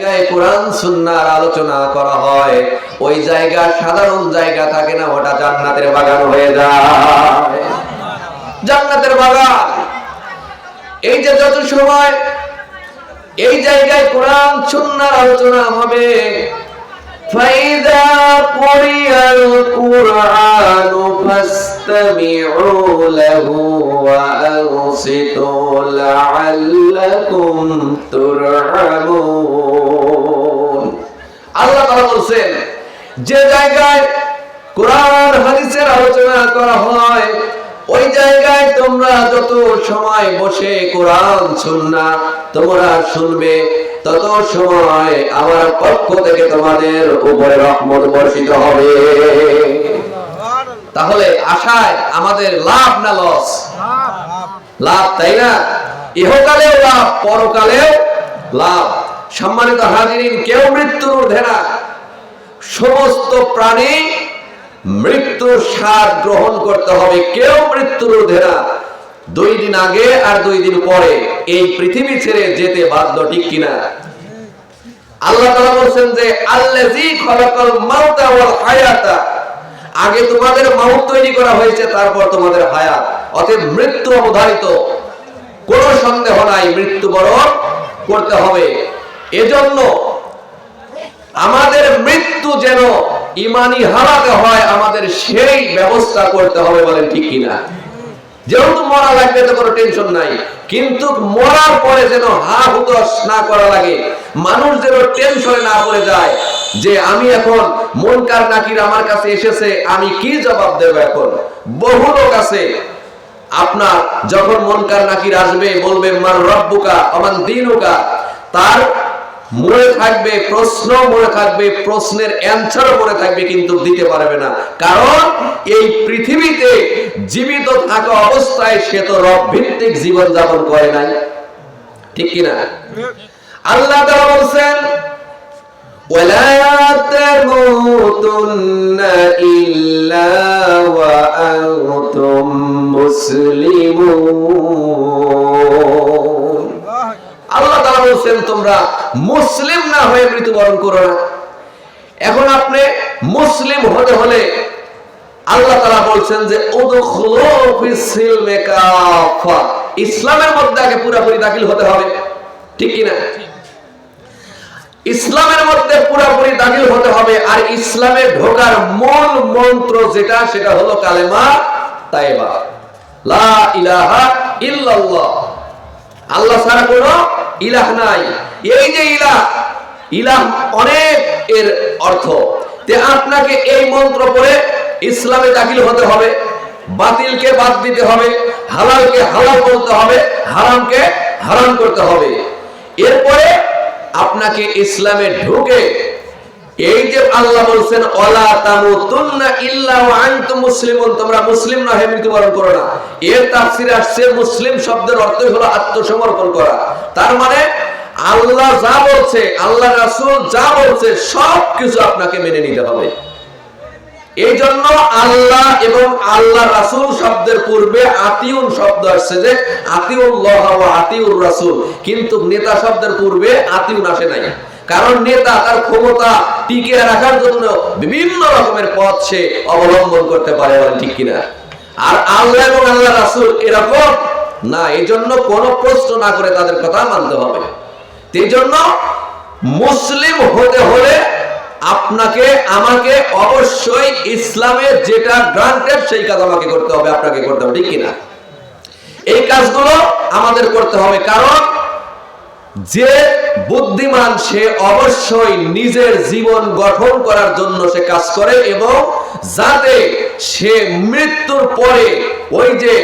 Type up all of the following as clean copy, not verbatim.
জায়গায় কোরআন সুন্নাহর আলোচনা করা হয়, ওই জায়গা সাধারণ জায়গা থাকে না, ওটা জান্নাতের বাগান হয়ে যায়। জান্নাতের বাগান। এই যে যত সময় এই জায়গায় কোরআন সুন্নাহর আলোচনা হবে, ফাইদা কুরিয়াল কুরআনু ফাসতামিউ লাহু ওয়া আনসিতু লাআল্লাকুম তুরহামুন। আল্লাহ তাআলা বলেন, যে জায়গায় কোরআন হাদিসের আলোচনা করা হয়, ওই জায়গায় তোমরা যত সময় বসে কোরআন সুন্নাহ তোমরা শুনবে, তত সময় আমার পক্ষ থেকে তোমাদের উপরে রহমত বর্ষিত হবে। তাহলে আশায় আমাদের লাভ না লস? লাভ, তাই না? ইহকালেও লাভ, পরকালেও লাভ। সম্মানিত হাজিরিন, কেউ মৃত্যুর ঊর্ধ্বে না। সমস্ত প্রাণী মৃত্যুর স্বাদ গ্রহণ করতে হবে, কেউ মৃত্যুর ঊর্ধ্বে না। 2 দিন আগে আর 2 দিন পরে এই পৃথিবী ছেড়ে যেতে বাধ্য, ঠিক কিনা? আল্লাহ তাআলা বলেন যে আল্লাযী খালাকাল মাউতা ওয়াল হায়াতা, আগে তোমাদের মাউত তৈরি করা হয়েছে, তারপর তোমাদের হায়াত। অতএব মৃত্যু অবধারিত, কোনো সন্দেহ নাই, মৃত্যুবরণ করতে হবে। এজন্য আমাদের মৃত্যু যেন ঈমানি হালাতে হয়, আমাদের সেই ব্যবস্থা করতে হবে, বলেন ঠিক কিনা? যেহেতু মরা লাগবে তো কোনো টেনশন নাই, কিন্তু মরার পরে যেন হা হুতাশ না করা লাগে, মানুষ যেন টেনশনে না পড়ে যায় যে আমি এখন মুনকার নাকির আমার কাছে এসেছে, আমি কি জবাব দেব। এখন বহু লোক আছে, আপনার যখন মুনকার নাকির আসবে, বলবে মান রব্বুকা ওমান দীনুকা, তার মনে থাকবে প্রশ্ন, মনে থাকবে প্রশ্নের অ্যানসার মনে থাকবে, কিন্তু দিতে পারবে না। কারণ এই পৃথিবীতে জীবিত থাকা অবস্থায় সে তো রব ভিত্তিক জীবন যাপন করে নাই, ঠিক কিনা? আল্লাহ তাআলা বলেন ওয়ালা তামুতুন্না ইল্লা ওয়া আনতুম মুসলিমুন। আল্লাহ তাআলা বলেন তোমরা মুসলিম না হয়ে মৃত্যুবরণ করো না। এখন আপনি মুসলিম হতে হলে আল্লাহ তাআলা বলেন যে উদখুলু ফিস-সিলমি কাফা, ইসলামের মধ্যে আগে পুরোপুরি দাখিল হতে হবে, ঠিক কি না? ইসলামের মধ্যে পুরোপুরি দাখিল হতে হবে। আর ইসলামে ঢোকার মূল মন্ত্র যেটা, সেটা হলো কালেমা তাইবা, লা ইলাহা ইল্লাল্লাহ, আল্লাহ ছাড়া কোনো ইলাহ নাই। এই যে ইলাহ, ইলাহ অনেক এর অর্থ। তে আপনাকে এই মন্ত্র পড়ে ইসলামে দাখিল হতে হবে, বাতিলকে বাদ দিতে হবে, হালালকে হালাল বলতে হবে, হারামকে হারাম করতে হবে। এরপরে আপনাকে ইসলামে ঢুকে এই যে আল্লাহ বলছেন ওয়ালা তামুতুন্না ইল্লা ওয়া আনতুম মুসলিমুন, তোমরা মুসলিম না হয়ে মৃত্যুবরণ করো না। এর তাফসীরে আসছে মুসলিম শব্দের অর্থই হলো আত্মসমর্পণ করা। তার মানে আল্লাহ যা বলছে, আল্লাহ রাসূল যা বলছে, সবকিছু আপনাকে মেনে নিতে হবে। এই জন্য আল্লাহ এবং আল্লাহ রাসূল শব্দের পূর্বে আতিউন শব্দ আসছে, যে আতিউল্লাহ ওয়া আতিউর রাসূল, কিন্তু নেতা শব্দের পূর্বে আতিউন আসে নাই। কারণ নেতা তার ক্ষমতা টিকিয়ে রাখার জন্য বিভিন্ন রকমের পথ সে অবলম্বন করতে পারে, ঠিক কিনা? আর আল্লাহ এবং আল্লাহ রাসূল এরকম না, এই জন্য কোনো প্রশ্ন না করে তাদের কথা মানতে হবে। এই জন্য মুসলিম হতে হলে আপনাকে আমাকে অবশ্যই ইসলামে যেটা গ্রান্টেড সেই কাজ আমাকে করতে হবে, আপনাকে করতে হবে, ঠিক কিনা? এই কাজগুলো আমাদের করতে হবে। কারণ যে বুদ্ধিমান সে অবশ্যই নিজের জীবন গঠন করার জন্য সে কাজ করে, এবং যাতে সে মৃত্যুর পরে ওই যে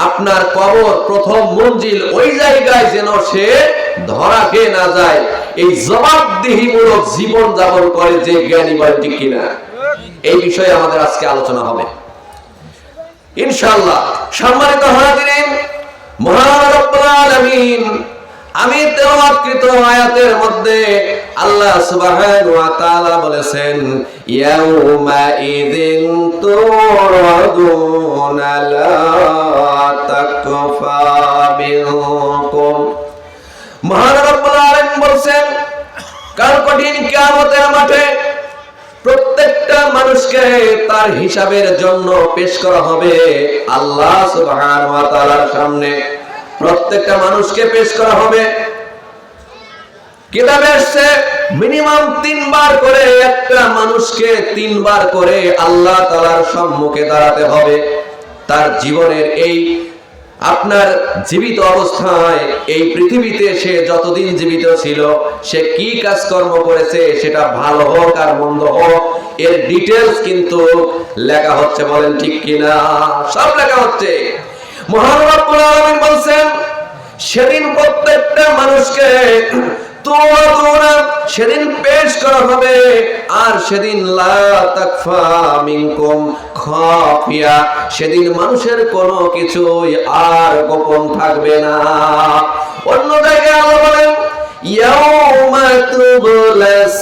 আপনার কবর প্রথম মঞ্জিল, ওই জায়গায় যেন সে ধরা খেয়ে না যায়, এই জবাবদিহিমূলক জীবন যাপন করে যে জ্ঞানী বলে, ঠিক কিনা? এই বিষয়ে আমাদের আজকে আলোচনা হবে ইনশাআল্লাহ। সম্মানিত হাজিরিন, মহান রব্বুল আলামিন আমি তেলাওয়াতকৃত আয়াতের মধ্যে আল্লাহ সুবহানাহু ওয়া তাআলা বলেছেন ইয়াউমা ইযিন তুরাদুনা লা তাকফা বিনকুম। মহান রব্বুল আলামিন বলেন কঠিন কিয়ামতের মাঠে প্রত্যেকটা মানুষকে তার হিসাবের জন্য পেশ করা হবে আল্লাহ সুবহানাহু ওয়া তাআলার সামনে। প্রত্যেকটা মানুষকে পেশ করা হবে। কিতাবে এসেছে মিনিমাম 3 বার করে একটা মানুষকে 3 বার করে আল্লাহ তাআলার সম্মুখে দাঁড়াতে হবে। তার জীবনের এই আপনার জীবিত অবস্থায় এই পৃথিবীতে সে যতদিন জীবিত ছিল সে কি কাজকর্ম করেছে, সেটা ভালো হোক আর মন্দ হোক, এর ডিটেইলস কিন্তু লেখা হচ্ছে। বলেন ঠিক কিনা? সব লেখা হচ্ছে। মহান রব্বুল আলামিন বলেন সেদিন প্রত্যেকটা মানুষকে সেদিন পেশ করা হবে। আর সেদিন লা তাকফা মিনকুম খাফিয়া, সেদিন মানুষের কোনো কিছুই আর গোপন থাকবে না। অন্য জায়গায় আল্লাহ বলেন ইয়াউমা তুবলাস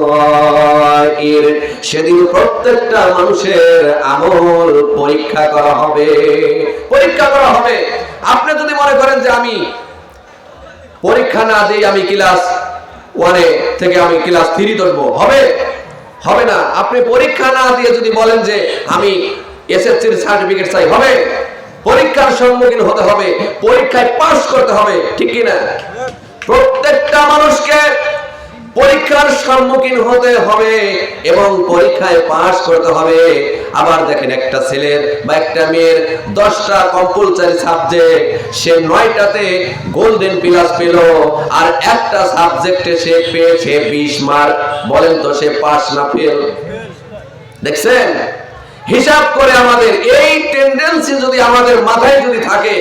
সারাইর, সেদিন প্রত্যেকটা মানুষের আমল পরীক্ষা করা হবে। পরীক্ষা করা হবে। আপনি যদি মনে করেন যে আমি পরীক্ষা না দিয়ে আমি ক্লাস 1 থেকে আমি ক্লাস 3 ধরবো, হবে? হবে না। আপনি পরীক্ষা না দিয়ে যদি বলেন যে আমি এসএসসির সার্টিফিকেট চাই, হবে? পরীক্ষার সম্মুখীন হতে হবে, পরীক্ষায় পাস করতে হবে, ঠিক কি না? প্রত্যেকটা মানুষকে পরীক্ষার সম্মুখীন হতে হবে এবং পরীক্ষায় পাস করতে হবে। আবার দেখেন একটা ছেলের বা একটা মেয়ের 10টা কম্পালসারি সাবজেক্ট, সে 9টাতে গোল্ডেন প্লাস পেল আর একটা সাবজেক্টে সে পেয়েছে 20 মার্ক। বলেন তো সে পাস না ফেল? দেখছেন? হিসাব করে আমাদের এই টেন্ডেন্সি যদি আমাদের মাথায় যদি থাকে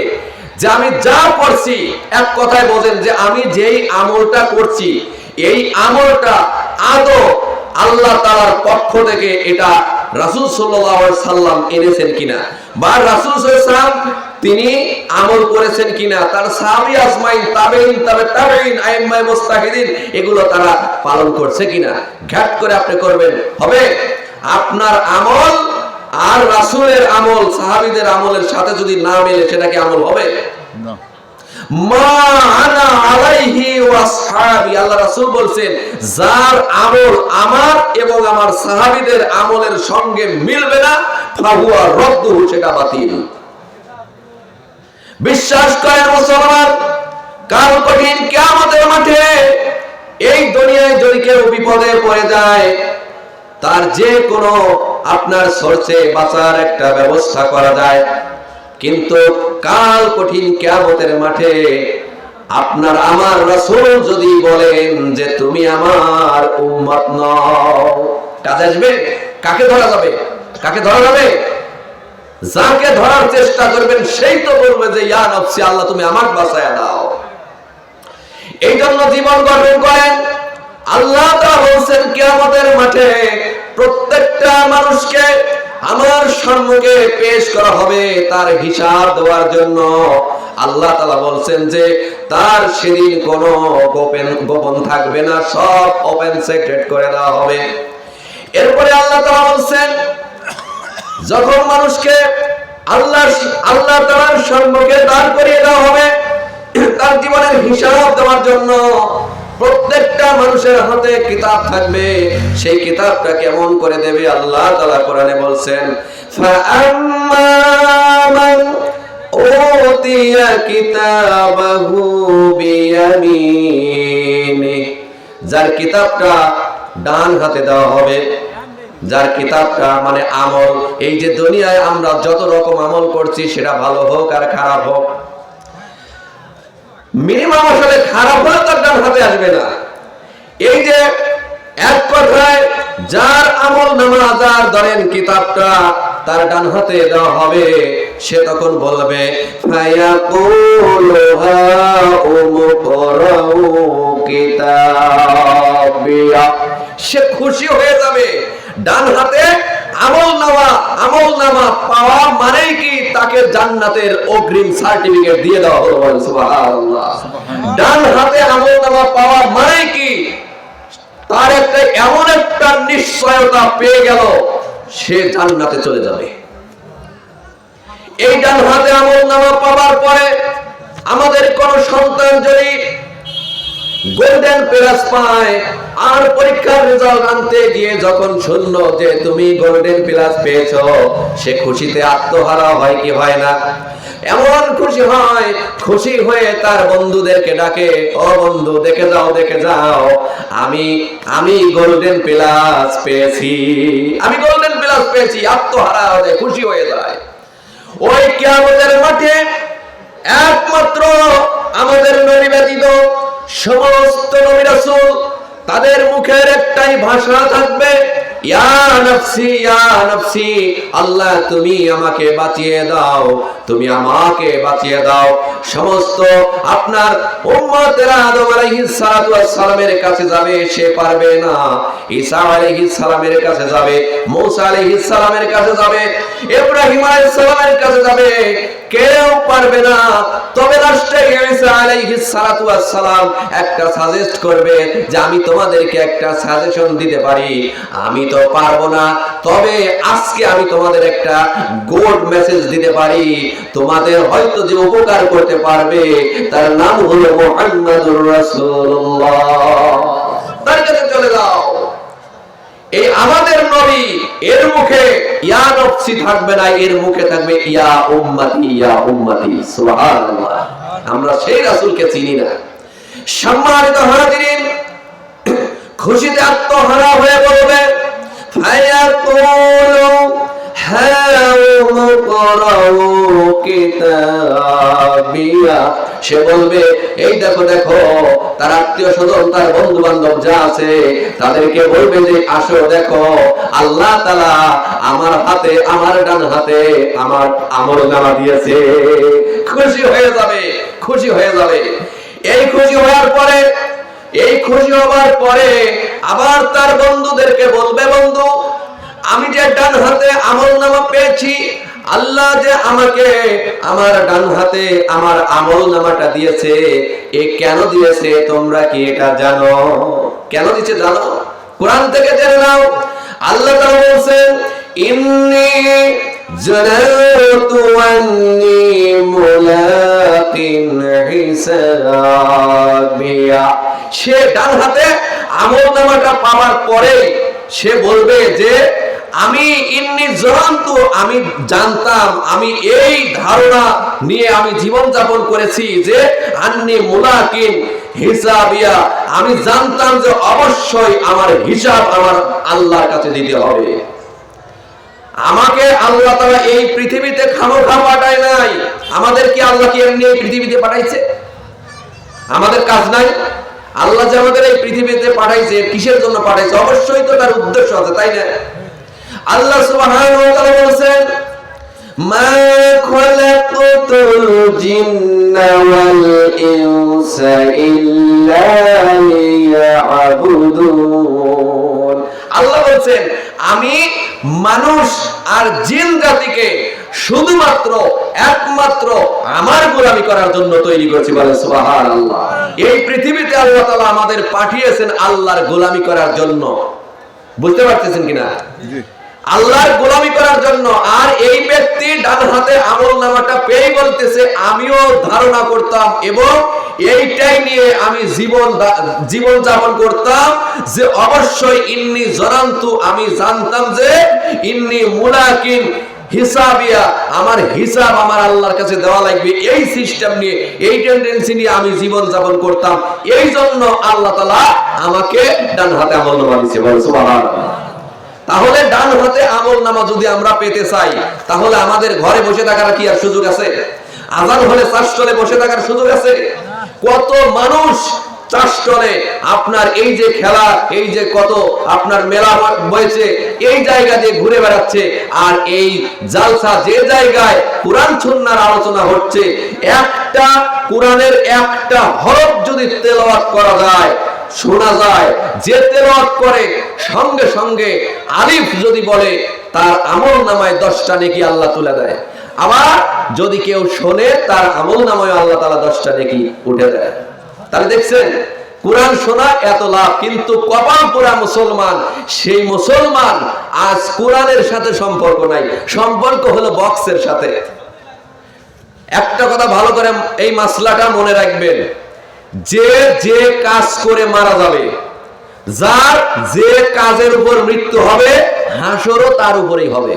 যে আমি যা করছি, এক কথায় বলেন যে আমি যেই আমলটা করছি এই আমলটা আদৌ আল্লাহ তাআলার পক্ষ থেকে এটা রাসূল সাল্লাল্লাহু আলাইহি সাল্লাম এনেছেন কিনা, বা রাসূল সাল্লাল্লাহু আলাইহি সাল্লাম তিনি আমল করেছেন কিনা, তার সাহাবী আজমাইন, তাবেঈন, তাবেঈন, আইম্মায়ে মুজতাহিদিন এগুলো তারা পালন করছে কিনা, ঘাট করে আপনি করবেন, হবে? আপনার আমল আর রাসূলের আমল, সাহাবীদের আমলের সাথে যদি না মেলে সেটা কি আমল হবে? না। মা আনা আলাইহি ওয়া আসহাবি, আল্লাহ রাসূল বলেন যার আমল আমার এবং আমার সাহাবীদের আমলের সঙ্গে মিলবে না ফাহুয়া রদ্দুহু, সেটা বাতিল। বিশ্বাস করেন মুসলমান, কাল কঠিন কিয়ামতের মাঠে এই দুনিয়ায় যদি কেউ বিপদে পড়ে যায় তার যে কোনো আপনার সোর্সে বাঁচার একটা ব্যবস্থা করা যায়, কিন্তু কাল কঠিন কিয়ামতের মাঠে আপনার আমার রাসূল যদি বলেন যে তুমি আমার উম্মত নও, কাজে আসবে? কাকে ধরা যাবে? কাকে ধরা যাবে? যাকে ধরার চেষ্টা করবেন সেই তো বলবে যে ইয়া নফসি, আল্লাহ তুমি আমাকে বাঁচায়া দাও। এই জন্য জীবন গঠন করেন। আল্লাহ তাআলা বলেন কিয়ামতের মাঠে প্রত্যেকটা মানুষকে আমার সম্মুখে পেশ করা হবে তার হিসাব দেওয়ার জন্য। আল্লাহ তাআলা বলছেন যে তার সেদিন কোনো গোপন থাকবে না, সব ওপেন সিক্রেট করে দেওয়া হবে। এরপরে আল্লাহ তাআলা বলছেন যখন মানুষকে আল্লাহ তাআলার সম্মুখে দাঁড় করিয়ে দেওয়া হবে তার জীবনের হিসাব দেওয়ার জন্য, প্রত্যেকটা মানুষের হাতে কিতাব থাকবে। সেই কিতাবটা কেমন করে দেবে আল্লাহ তাআলা কোরআনে বলছেন ফাআম্মা মান উতিয়া কিতাবাহু বিয়ামিনি, যার কিতাবটা ডান হাতে দেওয়া হবে, যার কিতাবটা মানে আমল, এই যে দুনিয়ায় আমরা যত রকম আমল করছি সেটা ভালো হোক আর খারাপ হোক, মিনিমাম আসলে খারাপ হলে তার ডান হাতে আসবে না। এই যে এক কথায় যার আমল নামা, যার ধরেন কিতাবটা তার ডান হাতে দেওয়া হবে, সে তখন বলবে ফায়াকুলু হাউমুকরাউ কিতাবিয়া, সে খুশি হয়ে যাবে। ডান হাতে আমল নামা পাওয়া মানে কি তাকে জান্নাতের অগ্রিম সার্টিফিকেট দিয়ে দেওয়া হলো। সুবহানাল্লাহ। ডান হাতে আমল নামা পাওয়া মানে কি তার একটা এমন একটা নিশ্চয়তা পেয়ে গেল সে জান্নাতে চলে যাবে। এই ডান হাতে আমল নামা পাওয়ার পরে আমাদের কোন সন্তান যদি গোল্ডেন প্লাস পায়। আর পরীক্ষার রেজাল্ট আনতে গিয়ে যখন শুনলো যে তুমি গোল্ডেন প্লাস পেয়েছো, সে খুশিতে আত্মহারা হয় কি হয় না? এমন খুশি হয়, খুশি হয়ে তার বন্ধুদেরকে ডাকে, ও বন্ধু দেখে যাও, দেখে যাও, আমি গোল্ডেন প্লাস পেয়েছি, আমি গোল্ডেন প্লাস পেয়েছি। আত্মহারা হয়ে খুশি হয়ে যায়। ওই কিয়ামতের মাঠে একমাত্র আমাদের নবী ব্যতীত সমস্ত নবী রাসূল তাদের মুখের একটাই ভাষা থাকবে, ইয়া নফসি ইয়া নফসি, আল্লাহ তুমি আমাকে বাঁচিয়ে দাও, তুমি আমাকে বাঁচিয়ে দাও। সমস্ত আপনার উম্মতেরা আদম আলাইহিস সালাতু ওয়াস সালামের কাছে যাবে, সে পারবে না। ঈসা আলাইহিস সালামের কাছে যাবে, মূসা আলাইহিস সালামের কাছে যাবে, ইব্রাহিম আলাইহিস সালামের কাছে যাবে, কেউ পারবে না। তবে লাস্টে ঈসা আলাইহিস সালাতু ওয়াস সালাম একটা সাজেস্ট করবে যে আমি তোমাদেরকে একটা সাজেশন দিতে পারি, আমি তো পারবো না, তবে আজকে আমি তোমাদের একটা গোল্ড মেসেজ দিতে পারি, তোমাদের হয়তো যে উপকার করতে পারবে, তার নাম হলো মুহাম্মাদুর রাসূলুল্লাহ। তার কাছে চলে যাও। এই আমাদের নবী, এর মুখে ইয়া নফসি থাকবে না, এর মুখে থাকবে ইয়া উম্মতি ইয়া উম্মতি। সুবহানাল্লাহ, আমরা সেই রাসূলকে চিনি না। সম্মানিত হাজিরিন, খুশিতে আত্মহারা হয়ে বলবে, ফায়াকুলু হাউম করাউ কিতাবিয়া, সে বলবে এই দেখো দেখো, তার আত্মীয় স্বজন, তার বন্ধু বান্ধব যা আছে তাদেরকে বলবে যে আসো দেখো, আল্লাহ তাআলা আমার হাতে, আমার ডান হাতে আমার আমলনামা দিয়েছে। খুশি হয়ে যাবে, খুশি হয়ে যাবে। এই খুশি হওয়ার পরে, এই খুশি হওয়ার পরে আবার তার বন্ধুদেরকে বলবে, বন্ধু আমি যে ডান হাতে আমলনামা পেয়েছি, আল্লাহ যে আমাকে আমার ডান হাতে আমার আমলনামাটা দিয়েছে, এ কেন দিয়েছে তোমরা কি এটা জানো? কেন দিয়েছে জানো? কোরআন থেকে জেনে নাও। আল্লাহ তাআলা বলেন, ইন্নী জানাতু আন্নী মুলাকিন হিসাবিয়া। সে ডান হাতে আমলনামাটা পাওয়ার পরে সে বলবে যে আমি ইন্নী জানতু, আমি জানতাম, আমি এই ধারণা নিয়ে আমি জীবন যাপন করেছি যে আন্নী মুলাকিন হিসাবিয়া, আমি জানতাম যে অবশ্যই আমার হিসাব আমার আল্লাহর কাছে দিতে হবে। আমাকে আল্লাহ তাআলা এই পৃথিবীতে খামোখা পাঠায় নাই। আমাদের কি আল্লাহ কি এমনি এই পৃথিবীতে পাঠাইছে? আমাদের কাজ নাই? আল্লাহ যে আমাদের এই পৃথিবীতে পাঠাইছে, কিসের জন্য পাঠাইছে? অবশ্যই তো তার উদ্দেশ্য আছে, তাই না? আল্লাহ সুবহানাহু ওয়া তাআলা বলেন, মা খালাকাতুল জিন্না ওয়াল ইনসা ইল্লা লিয়াবুদুন। আল্লাহ বলেন আমি মানুষ আর জিন জাতিকে শুধুমাত্র একমাত্র আমার গোলামি করার জন্য তৈরি করেছি। বলে সুবহানাল্লাহ। এই পৃথিবীতে আল্লাহ তাআলা আমাদের পাঠিয়েছেন আল্লাহর গোলামি করার জন্য। বুঝতে পারতেছেন কিনা? জি। আল্লাহর গোলামি করার জন্য। আর এই ব্যক্তি ডান হাতে আমলনামাটা পেয়ে বলতেছে আমিও ধারণা করতাম এবং এইটাই নিয়ে আমি জীবন যাপন করতাম যে অবশ্যই ইন্নী জানান্তু, আমি জানতাম যে ইন্নী মুলাকিন হিসাবিয়া, আমার হিসাব আমার আল্লাহর কাছে দেওয়া লাগবে। এই সিস্টেম নিয়ে, এই টেন্ডেন্সি নিয়ে আমি জীবন যাপন করতাম। এই জন্য আল্লাহ তাআলা আমাকে ডান হাতে আমলনামা দিয়েছে। বলে সুবহানাল্লাহ। তাহলে ডান হাতে আমলনামা যদি আমরা পেতে চাই, তাহলে আমাদের ঘরে বসে থাকার কি আর সুযোগ আছে? আজান হলে চাষতলে বসে থাকার সুযোগ আছে? কত মানুষ চাষতলে আপনার এই যে খেলা, এই যে কত আপনার মেলা বয়েছে, এই জায়গা দিয়ে ঘুরে বেড়াচ্ছে। আর এই জালসা যে জায়গায় কোরআন সুন্নাহর আলোচনা হচ্ছে, একটা কোরআনের একটা হরফ যদি তেলাওয়াত করা যায়, শোনা যায়, যে তেলাওয়াত করে সঙ্গে সঙ্গে আলিফ যদি বলে, তার আমলনামায় 10টা নেকি আল্লাহ তুলে দেয়। আবার যদি কেউ শোনে, তার আমলনামায় আল্লাহ তাআলা 10টা নেকি উঠে দেয়। তাহলে দেখছেন কোরআন শোনা এত লাভ, কিন্তু কপাল পোড়া মুসলমান, সেই মুসলমান আজ কোরআনের সাথে সম্পর্ক নাই, সম্পর্ক হলো বক্সের সাথে। একটা কথা ভালো করে এই মাসলাটা মনে রাখবেন, যে যে কাজ করে মারা যাবে, যার যে কাজের উপর মৃত্যু হবে, হাসরও তার উপরেই হবে।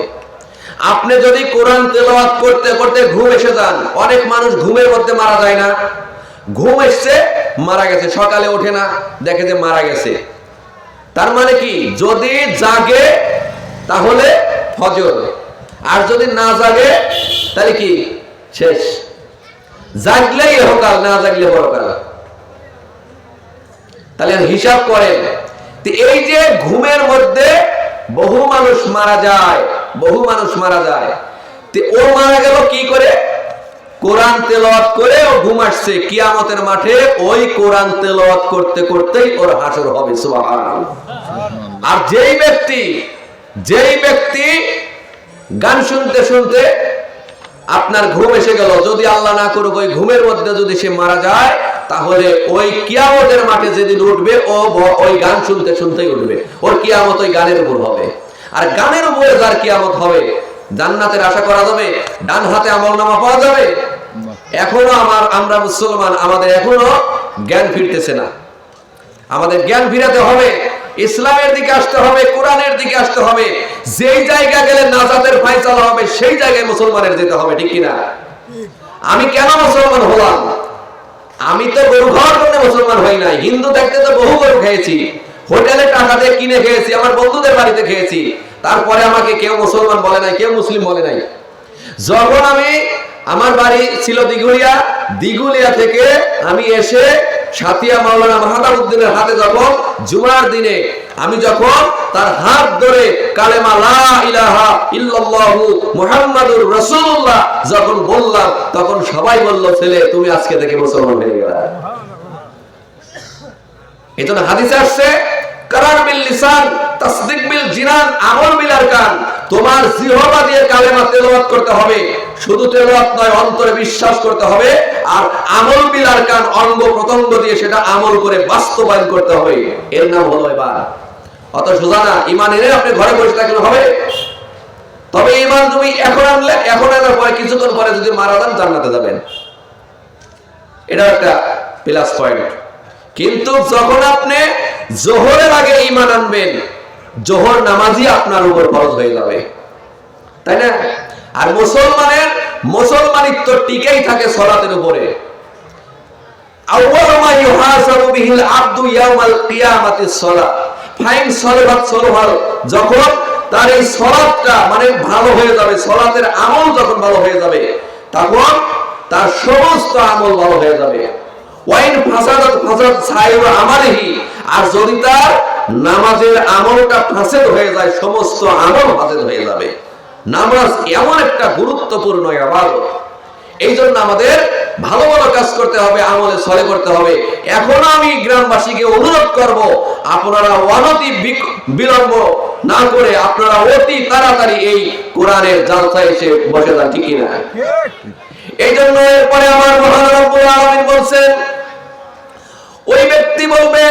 আপনি যদি কোরআন তেলাওয়াত করতে করতে ঘুম এসে যান, অনেক মানুষ ঘুমের মধ্যে মারা যায় না, ঘুম এসছে মারা গেছে, সকালে ওঠে না, দেখে যে মারা গেছে। তার মানে কি, যদি জাগে তাহলে ফজর, আর যদি না জাগে তাহলে কি শেষ। জাগলেই ইহকাল, না জাগলে পরকাল। তাহলে হিসাব করেন, এই যে ঘুমের মধ্যে বহু মানুষ মারা যায়, বহু মানুষ মারা যায়, ও মারা গেল কি করে? কোরআন তেলাওয়াত করে ও ঘুম আসছে, কিয়ামতের মাঠে ওই কোরআন তেলাওয়াত করতে করতেই ওর হাসর হবে। সুবহানাল্লাহ। আর যেই ব্যক্তি গান শুনতে শুনতে আপনার ঘুম এসে গেল, যদি আল্লাহ না করুক ওই ঘুমের মধ্যে যদি সে মারা যায়, তাহলে ওই কিয়ামতের মাঠে যেদিন উঠবে ও ওই গান শুনতে শুনতেই উঠবে, ওর কিয়ামত ওই গানের উপর হবে। আর গানের উপরে যার কিয়ামত হবে, জান্নাতের আশা করা যাবে? ডান হাতে আমলনামা পাওয়া যাবে? এখনো আমরা মুসলমান, আমাদের এখনো জ্ঞান ফিরতেছে না। আমাদের জ্ঞান ফিরাতে হবে, ইসলামের দিকে আসতে হবে, কোরআনের দিকে আসতে হবে। যেই জায়গা গেলে নাজাতের ফায়সালা হবে, সেই জায়গায় মুসলমানের যেতে হবে, ঠিক কিনা? আমি কেন মুসলমান হলাম? আমি তো গরু খাওয়ার জন্য মুসলমান হই নাই। হিন্দু থাকতে তো বহু গরু খেয়েছি, হোটেলে টাকা দিয়ে কিনে খেয়েছি, আমার বন্ধুদের বাড়িতে খেয়েছি, তারপরে আমাকে কেউ মুসলমান বলে নাই, কেউ মুসলিম বলে নাই। যখন আমার বাড়ি ছিল দিঘুলিয়া থেকে আমি এসে সাতিয়া মাওলানা মাহতাবউদ্দিনের হাতে যখন জুমার দিনে আমি যখন তার হাত ধরে কালেমা লা ইলাহা ইল্লাল্লাহু মুহাম্মাদুর রাসূলুল্লাহ যখন বললাম, তখন সবাই বলল, ছেলে তুমি আজকে থেকে মুসলমান হয়ে গেলা। এজন্য হাদিসে আসছে, কারার বিল লিসান তাসদিক বিল জিনান আমল বিল আরকান। তোমার জিহ্বা দিয়ে কালেমা তেলাওয়াত করতে হবে, শুধু তেলাওয়াত নয়, অন্তরে বিশ্বাস করতে হবে। আর আমল বিল আরকান, অঙ্গ প্রত্যঙ্গ দিয়ে সেটা আমল করে বাস্তবায়ন করতে হবে। এর নাম হলো ঈমান। অত সোজা না। ঈমান এনে আপনি ঘরে বসে থাকলে হবে? তবে ঈমান তুমি এখন আনলে, এখন আনার পরে কিছুক্ষণ পরে যদি মারা যান, জান্নাতে যাবেন, এটা একটা প্লাস পয়েন্ট। কিন্তু যখন আপনি জোহরের আগে ঈমান আনবেন, জোহর নামাজই আপনার উপর ফরজ হয়ে যাবে, তাই না? আর মুসলমানিত্ব টিকেই থাকে সালাতের উপরে। আউয়ালু মা ইউহাসাবু বিহিল আবদু ইয়াউমাল কিয়ামাতিস সালাত ফাইন সালাত সালাত। যখন তার এই সালাতটা মানে ভালো হয়ে যাবে, সালাতের আমল যখন ভালো হয়ে যাবে, তখন তার সমস্ত আমল ভালো হয়ে যাবে। ওয়াইন ফাসাদাত ফাসাদ সাইরু আমালিহি। আর যদি তার নামাজের আমলটা ফাসেদ হয়ে যায়, সমস্ত আমল ফাসেদ হয়ে যাবে। নামাজ এমন একটা গুরুত্বপূর্ণ ইবাদত, এই জন্য আমাদের ভালো ভালো কাজ করতে হবে, আমলে সলে করতে হবে। এখন আমি গ্রামবাসীকে অনুরোধ করব, আপনারা অনতি বিলম্ব না করে আপনারা অতি তাড়াতাড়ি এই কোরআনের জালসায় এসে বসে যান, ঠিক কিনা? এই জন্য এরপরে আমার মহান রব্বুল আলামিন বলছেন, ওই ব্যক্তি বলবে,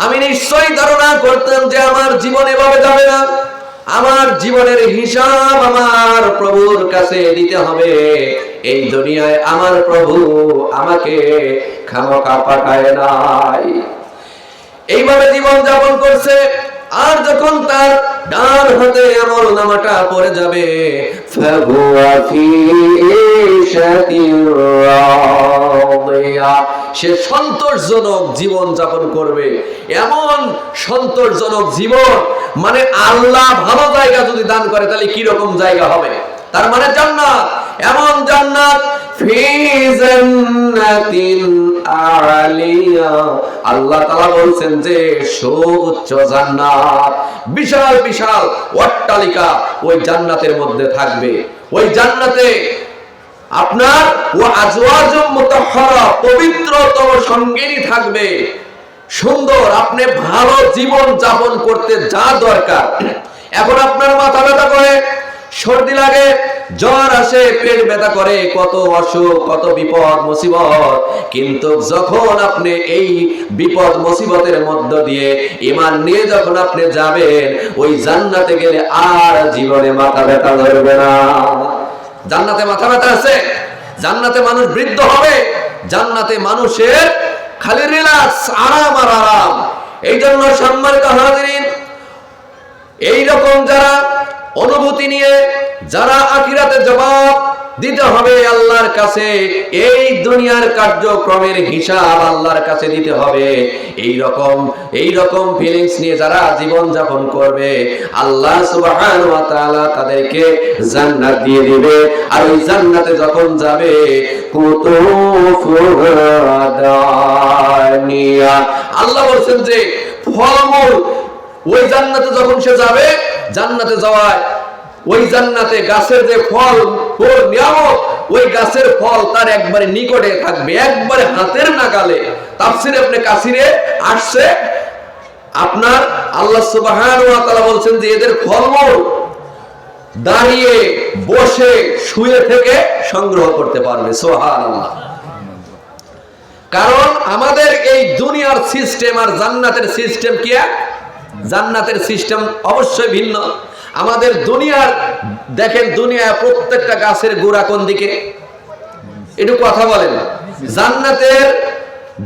আমি নিশ্চয়ই ধারণা করতাম যে আমার জীবন এভাবে যাবে না, আমার জীবনের হিসাব আমার প্রভুর কাছে দিতে হবে। এই দুনিয়ায় আমার প্রভু আমাকে খামোখা পাঠায় নাই। এইভাবে জীবন যাপন করছে। আর যখন তার ডান হাতে আমলনামাটা পড়ে যাবে, সে সন্তোষজনক জীবন যাপন করবে। এমন সন্তোষজনক জীবন মানে আল্লাহ ভালো জায়গা যদি দান করে, তাহলে কি রকম জায়গা হবে? তার মানে জান্নাত, এমন জান্নাত ফি জান্নাতিন আলিয়া। আল্লাহ তাআলা বলছেন যে সুউচ্চ জান্নাত, বিশাল বিশাল অট্টালিকা ওই জান্নাতের মধ্যে থাকবে। ওই জান্নাতে আপনার ও আজওয়াজুম মুতাহহারা, পবিত্রতম সঙ্গিনী থাকবে, সুন্দর। আপনি ভালো জীবন যাপন করতে যা দরকার। এখন আপনার মাথা ব্যথা করে, সর্দি লাগে, জ্বর আসে, পেট ব্যথা করে, কত অসুখ, কত বিপদ মুসিবত। কিন্তু যখন আপনি এই বিপদ মুসিবতের মধ্য দিয়ে ঈমান নিয়ে যখন আপনি যাবেন, ওই জান্নাতে গেলে আর জীবনে মাথা ব্যথা ধরবে না। জান্নাতে মাথা ব্যথা আছে? জান্নাতে মানুষ বৃদ্ধ হবে, জান্নাতে মানুষের খালি রিল্যাক্স, আরাম আর আরাম। এই জন্য সম্মানিত হাজিরিন, এইরকম যারা অনুভূতি নিয়ে, যারা আখিরাতে জবাব দিতে হবে আল্লাহর কাছে, এই দুনিয়ার কার্যক্রমের হিসাব আল্লাহর কাছে দিতে হবে, এই রকম ফিলিংস নিয়ে যারা জীবন যাপন করবে, আল্লাহ সুবহানাহু ওয়া তাআলা তাদেরকে জান্নাত দিয়ে দিবে। আর ওই জান্নাতে যখন যাবে, কুতুফুহা দানিয়া, আল্লাহ বলেন যে ফলমূল, ওই জান্নাতে যখন সে যাবে, জান্নাতে যাওয়ায় ওই জান্নাতে গাছের যে ফল, ওর নিয়ামত, ওই গাছের ফল তার একবারে নিকটে থাকবে, একবারে হাতের নাগালে। তাফসীরে ইবনে কাসিরে আসছে, আপনার আল্লাহ সুবহানাহু ওয়া তাআলা বলছেন যে এদের ফলমূল দাঁড়িয়ে, বসে, শুয়ে থেকে সংগ্রহ করতে পারবে। সুবহানাল্লাহ। কারণ আমাদের এই দুনিয়ার সিস্টেম আর জান্নাতের সিস্টেম কি এক? জান্নাতের সিস্টেম অবশ্যই ভিন্ন। আমাদের দুনিয়ার দেখেন, দুনিয়ায় প্রত্যেকটা গাছের গোড়া কোন দিকে? একটু কথা বলেন।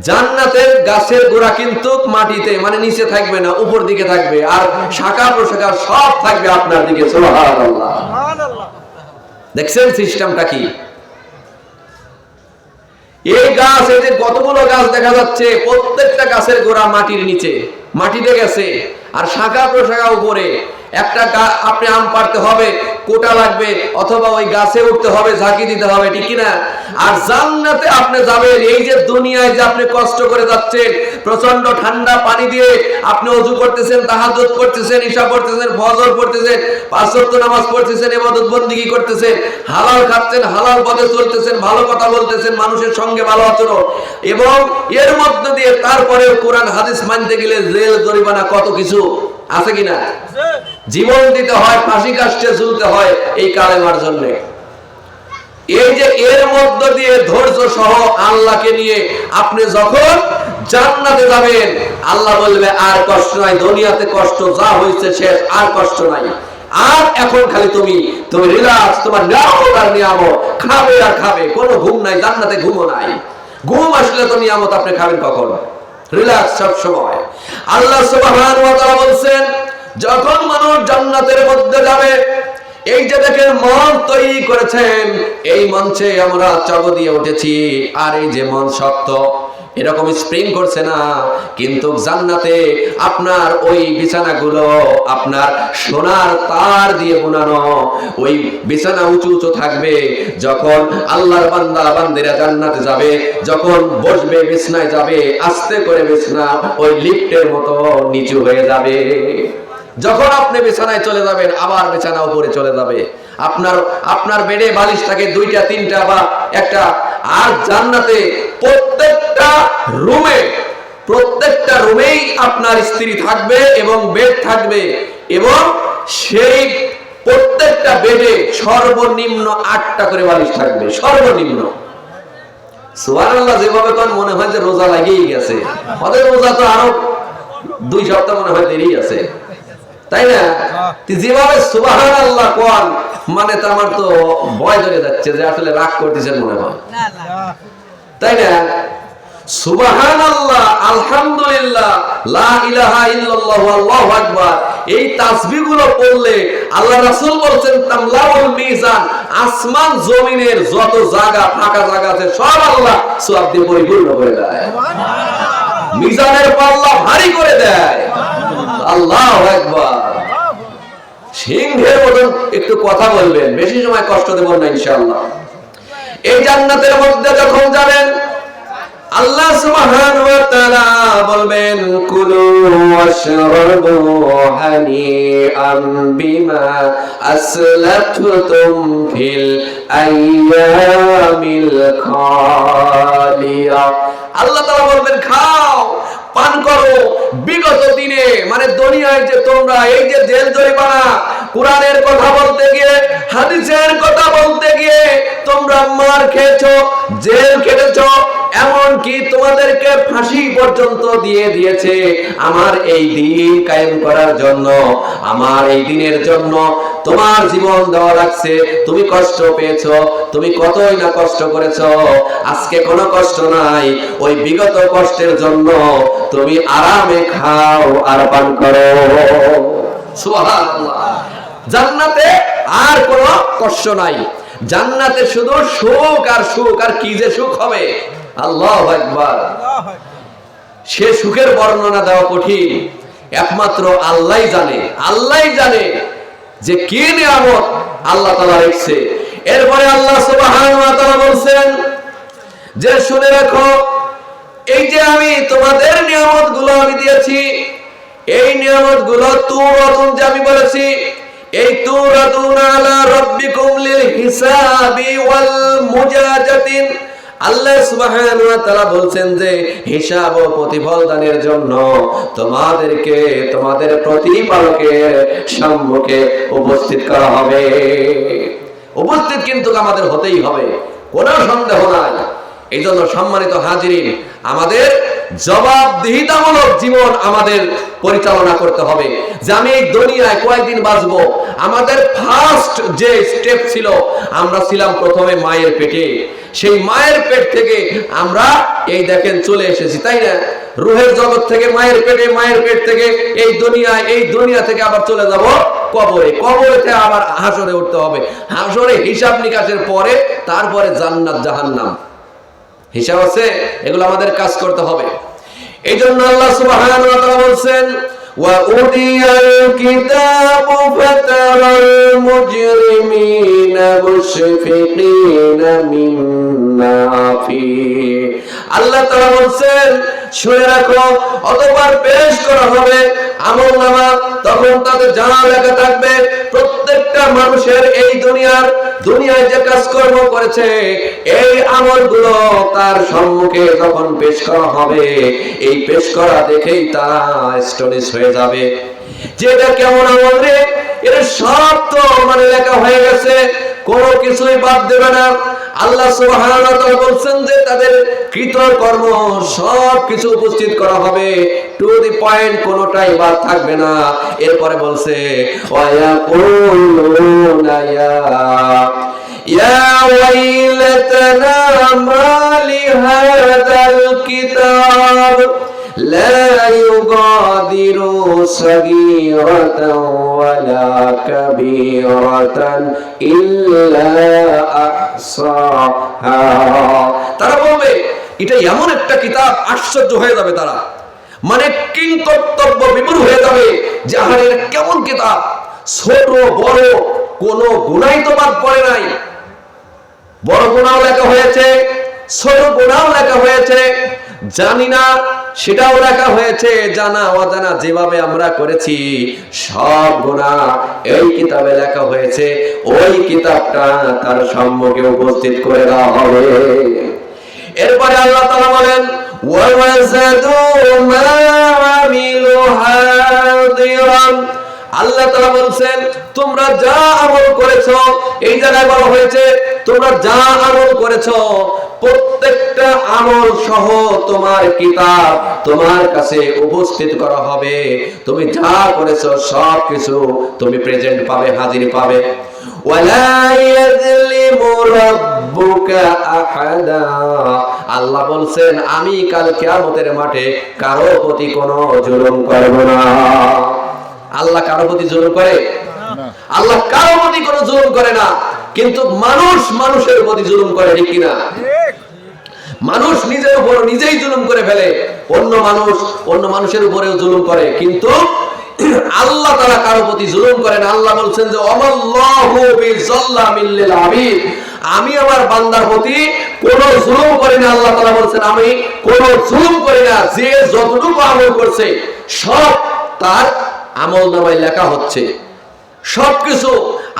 জান্নাতের গাছের গোড়া কিন্তু মাটিতে, মানে নিচে থাকবে না, উপর দিকে থাকবে, আর শাখা প্রশাখা সব থাকবে আপনার দিকে। সুবহানাল্লাহ। দেখছেন সিস্টেমটা কি? এই গাছ, এই যে কতগুলো গাছ দেখা যাচ্ছে, প্রত্যেকটা গাছের গোড়া মাটির নিচে, মাটিতে গেছে, আর শাখা প্রশাখা উপরে। একটা আপনি আম পাড়তে হবে, কোটা লাগবে, অথবা ওই গাছে উঠতে হবে, ঝাঁকি দিতে হবে, ঠিক কিনা? আর জান্নাতে আপনি যাবেন, এই যে দুনিয়ায় যে আপনি কষ্ট করে যাচ্ছেন, প্রচন্ড ঠান্ডা পানি দিয়ে আপনি ওযু করতেছেন, তাহাজ্জুদ করতেছেন, ইশা পড়তেছেন, ফজর পড়তেছেন, পাঁচ ওয়াক্ত নামাজ পড়তেছেন, ইবাদত বন্দেগী করতেছেন, হালাল খাচ্ছেন, হালাল পথে চলতেছেন, ভালো কথা বলতেছেন, মানুষের সঙ্গে ভালো আচরণ, এবং এর মধ্য দিয়ে তারপরে কোরআন হাদিস মানতে গেলে জেল, জরিমানা, কত কিছু আছে কিনা? জীবন দিতে হয়, ফাঁসি কাস্টে ঝুলতে হয় এই কালেমার জন্য। এই যে এর মধ্য দিয়ে ধৈর্য সহ আল্লাহকে নিয়ে আপনি যখন জান্নাতে যাবেন, আল্লাহ বলবে আর কষ্ট নাই, দুনিয়াতে কষ্ট যা হয়েছে শেষ, আর কষ্ট নাই। আর এখন খালি তুমি রিল্যাক্স, তোমার নিয়ামত আর নিয়ামত, খাবে আর খাবে, কোনো ঘুম নাই, জান্নাতে ঘুমও নাই। ঘুম আসলে তো নিয়ামত আপনি খাবেন কখন? রিল্যাক্স সব সময়। আল্লাহ সুবহানাহু ওয়া তাআলা বলেন, যখন মানুষ জান্নাতের মধ্যে যাবে, এই যে দেখেন মন তৈরি করেছেন, এই মঞ্চে আমরা চগ দিয়ে উঠেছি, আর এই যে মন শক্ত, এরকম স্প্রিং করছে না, কিন্তু জান্নাতে আপনার ওই বিছানাগুলো আপনার সোনার তার দিয়ে বোনানো, ওই বিছানা উঁচু উঁচু থাকবে। যখন আল্লাহর বান্দা বান্দিরা জান্নাতে যাবে, যখন বসবে, বিছানায় যাবে, আস্তে করে বিছানা ওই লিফটের মতো নিচু হয়ে যাবে। যখন আপনি বিছানায় চলে যাবেন, আবার বিছানা উপরে চলে যাবে। আপনার বেডে বালিশ থাকে দুইটা, তিনটা বা একটা। আর জান্নাতে প্রত্যেকটা রুমেই আপনার স্ত্রী থাকবে এবং বেড থাকবে, এবং সেই প্রত্যেকটা বেডে সর্বনিম্ন 8টা করে বালিশ থাকবে, সর্বনিম্ন। সুবহানাল্লাহ। যেভাবে কোন মনে হয় যে রোজা লাগেই গেছে, ওদের রোজা তো আরো 2 সপ্তাহ মনে হয় দেরি আছে, তাই না? যেভাবে সুবহানাল্লাহ কোন, মানে তো আমার তো ভয় ধরে যাচ্ছে যে আসলে রাগ করতেছেন মনে হয়, তাই না? সুবহানাল্লাহ, আলহামদুলিল্লাহ, লা ইলাহা ইল্লাল্লাহ, আল্লাহু আকবার, এই তাসবিহগুলো পড়লে আল্লাহ রাসূল বলেন তামলাউল মিজান, আসমান জমিনের যত জায়গা, ফাঁকা জায়গা আছে, সব আল্লাহ সওয়াব দিয়ে পরিপূর্ণ করে দেয়। সুবহানাল্লাহ। মিজানের পাল্লা ভারী করে দেয়। আল্লাহু আকবার। সিংহের মতন একটু কথা বলবেন, বেশি সময় কষ্ট দেব না ইনশাআল্লাহ। এই জান্নাতের মধ্যে যখন যাবেন, আল্লাহ সুবহানাহু ওয়া তাআলা বলবেন, কুলু ওয়াশরাবু হানিআম বিমা আসলাফতুম ফিল আইয়ামিল খালিয়া। আল্লাহ তাআলা বলবেন, খাও, পান করো, বিগত দিনে, মানে দুনিয়ায় যে তোমরা এই যে জেল জরিমানা, কোরআনের কথা বলতে গিয়ে, হাদিসের কথা বলতে গিয়ে তোমরা মার খেয়েছো, জেল খেটেছো, এমনকি তোমাদেরকে ফাঁসি পর্যন্ত দিয়ে দিয়েছে আমার এই দিন কায়েম করার জন্য, আমার এই দিনের জন্য তোমার জীবন দেওয়া লাগছে। তুমি কষ্ট পেয়েছো, তুমি কতই না কষ্ট করেছো, আজকে কোনো কষ্ট নাই। ওই বিগত কষ্টের জন্য তুমি আরামে খাও আর পান করো। সুবহানাল্লাহ। জান্নাতে আর কোনো কষ্ট নাই, জান্নাতে শুধু সুখ আর সুখ। আর কি যে সুখ হবে, আল্লাহু আকবার। সে সুখের বর্ণনা দেওয়া কঠিন, একমাত্র আল্লাহই জানে। আল্লাহই জানে যে কি নিয়ামত আল্লাহ তাআলা রেখেছে। এরপরে আল্লাহ সুবহানাহু ওয়া তাআলা বলছেন যে শুনে রাখো, এই যে আমি তোমাদের নিয়ামতগুলো আমি দিয়েছি, এই নিয়ামতগুলো তুরাতুন, যে আমি বলেছি এই তুরাতুন আলা রাব্বিকুম লিল হিসাবি ওয়াল মুজাজাতিন। আল্লাহ সুবহানাহু ওয়া তাআলা বলছেন যে হিসাব ও প্রতিফল দানের জন্য তোমাদেরকে তোমাদের প্রতিপালকের সম্মুখে উপস্থিত করা হবে। উপস্থিত কিন্তু আমাদের হতেই হবে, কোনো সন্দেহ নাই। এই জন্য সম্মানিত হাজিরিন, আমাদের জবাবদিহিতামূলক জীবন আমাদের পরিচালনা করতে হবে। যে আমি এই দুনিয়ায় কয়েকদিন বাঁচবো। আমাদের ফার্স্ট যে স্টেপ ছিল, আমরা ছিলাম প্রথমে মায়ের পেটে। সেই মায়ের পেট থেকে আমরা এই দেখেন চলে এসেছি, তাই না? রূহের জগৎ থেকে মায়ের পেটে, মায়ের পেট থেকে এই দুনিয়ায়, এই দুনিয়া থেকে আবার চলে যাব কবরে। কবরেতে আবার হাসরে উঠতে হবে। হাসরে হিসাব নিকাশের পরে তারপরে জান্নাত জাহান্নাম হিসাব আছে, এগুলো আমাদের কাজ করতে হবে। এই জন্য আল্লাহ সুবহানাহু ওয়া তাআলা বলছেন ওয়া উদিয়াল কিতাবু ফাতারাল মুজরিমিনা মুশফিকিনা মিম্মা ফি। আল্লাহ তাআলা বলছেন শুনে রাখো, অতঃপর পেশ করা হবে আমলনামা, তখন তাতে যা লেখা থাকবে প্রত্যেকটা মানুষের এই দুনিয়ায় যে কাজকর্ম করেছে এই আমলগুলো তার সম্মুখে যখন পেশ করা হবে, এই পেশ করা দেখেই তারা অ্যাস্টনিশ হয়ে যাবে যে এটা কেমন আমল রে, এর সব তো মানে লেখা হয়ে গেছে, কোনো কিছুই বাদ দেবে না। আল্লাহ সুবহানাহু ওয়া তাআলা বলছেন যে তাদের কৃতকর্ম সব কিছু উপস্থিত করা হবে, টু দি পয়েন্ট, কোনোটাই বাদ থাকবে না। এরপরে বলছে ওয়া ইয়াকুলুনা ইয়া ওয়াইলাতানা মা লিহাযাল কিতাব লা ইউগাদিরু সাগীরাতান ওয়ালা কাবীরাতান ইল্লা আহসাহা। তারা বলবে এটা এমন একটা কিতাব, আশ্চর্য হয়ে যাবে তারা, মানে কিংকর্তব্য বিমূঢ় হয়ে যাবে যে আরে কেমন কিতাব, ছোট বড় কোনো গুনাহ তো বাদ পড়ে নাই। বড় গুনাহ লেখা হয়েছে, ছোট গুনাহ লেখা হয়েছে, জানি না সেটাও লেখা হয়েছে, জানা অজানা যেভাবে আমরা করেছি সব গুনাহ এই কিতাবে লেখা হয়েছে। ওই কিতাবটা তার সম্মুখে উপস্থিত করে দেওয়া হবে। এরপরে আল্লাহ তাআলা বলেন ওয়া ওয়াজাদু মা আমিলু হাদিরান। আল্লাহ তাআলা বলছেন তোমরা যা আমল করেছো, এই জায়গায় বলা হয়েছে তোমরা যা আমল করেছো প্রত্যেকটা আমল সহ তোমার কিতাব তোমার কাছে উপস্থিত করা হবে। তুমি যা করেছো সব কিছু তুমি প্রেজেন্ট পাবে, হাজির পাবে। ওয়ালা ইয়াযলিমু রাব্বুকা আহাদা। আল্লাহ বলছেন আমি কাল কিয়ামতের মাঠে কারো প্রতি কোনো জুলুম করব না। আল্লাহ কারো প্রতি জুলুম করে না, আল্লাহ কারো প্রতি কোনো জুলুম করে না, কিন্তু মানুষ মানুষের প্রতি জুলুম করে, ঠিক কিনা? মানুষ নিজের উপর নিজেই জুলুম করে ফেলে, অন্য মানুষের উপরেও জুলুম করে, কিন্তু আল্লাহ তাআলা কারো প্রতি জুলুম করেন। আল্লাহ বলছেন যে ওয়াল্লাহু বিযাল্লামিল লিল আবিদ, আমি আমার বান্দার প্রতি কোনো জুলুম করি না। আল্লাহ তাআলা বলছেন আমি কোনো জুলুম করি না, যে যতটুকু আমল করছে সব তার আমলনামায় লেখা হচ্ছে সবকিছু।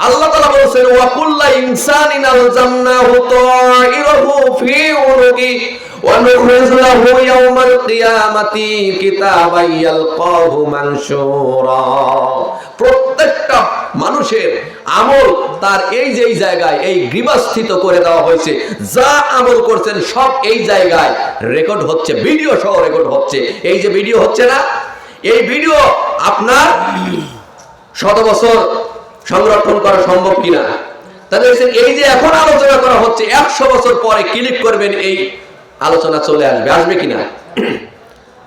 আল্লাহ তাআলা বলেন ওয়া কুল্লু ইনসানিন আলজামনাহু তাইরাহু ফি উনুকি ওয়া নুখরিজু লাহু ইয়াওমাল কিয়ামাতি কিতাবান ইয়ালকাহু মানশুরা। প্রত্যেকটা মানুষের আমল তার এই যে জায়গায় এই গ্রীবাস্থিত করে দেওয়া হয়েছে, যা আমল করছেন সব এই জায়গায় রেকর্ড হচ্ছে, ভিডিও সহ রেকর্ড হচ্ছে। এই যে ভিডিও হচ্ছে না, এই ভিডিও আপনার 100 বছর সংরক্ষণ করা সম্ভব কিনা? তাহলে এই যে এখন আলোচনা করা হচ্ছে 100 বছর পরে ক্লিক করবেন, এই আলোচনা চলে আসবে, আসবে কিনা?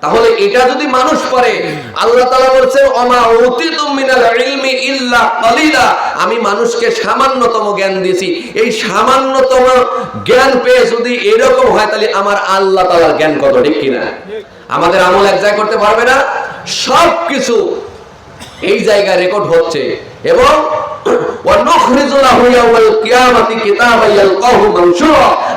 তাহলে এটা যদি মানুষ করে, আল্লাহ তাআলা বলেন ওমা উতিতুম মিনাল ইলমি ইল্লা কালিলা, আমি মানুষকে সামান্যতম জ্ঞান দিয়েছি। এই সামান্যতম জ্ঞান পেয়ে যদি এরকম হয়, তাহলে আমার আল্লাহ তাআলার জ্ঞান কত, ঠিক কিনা? আমাদের আমল এক জায়গায় করতে পারবে না, সবকিছু এই জায়গায় রেকর্ড হচ্ছে। এবং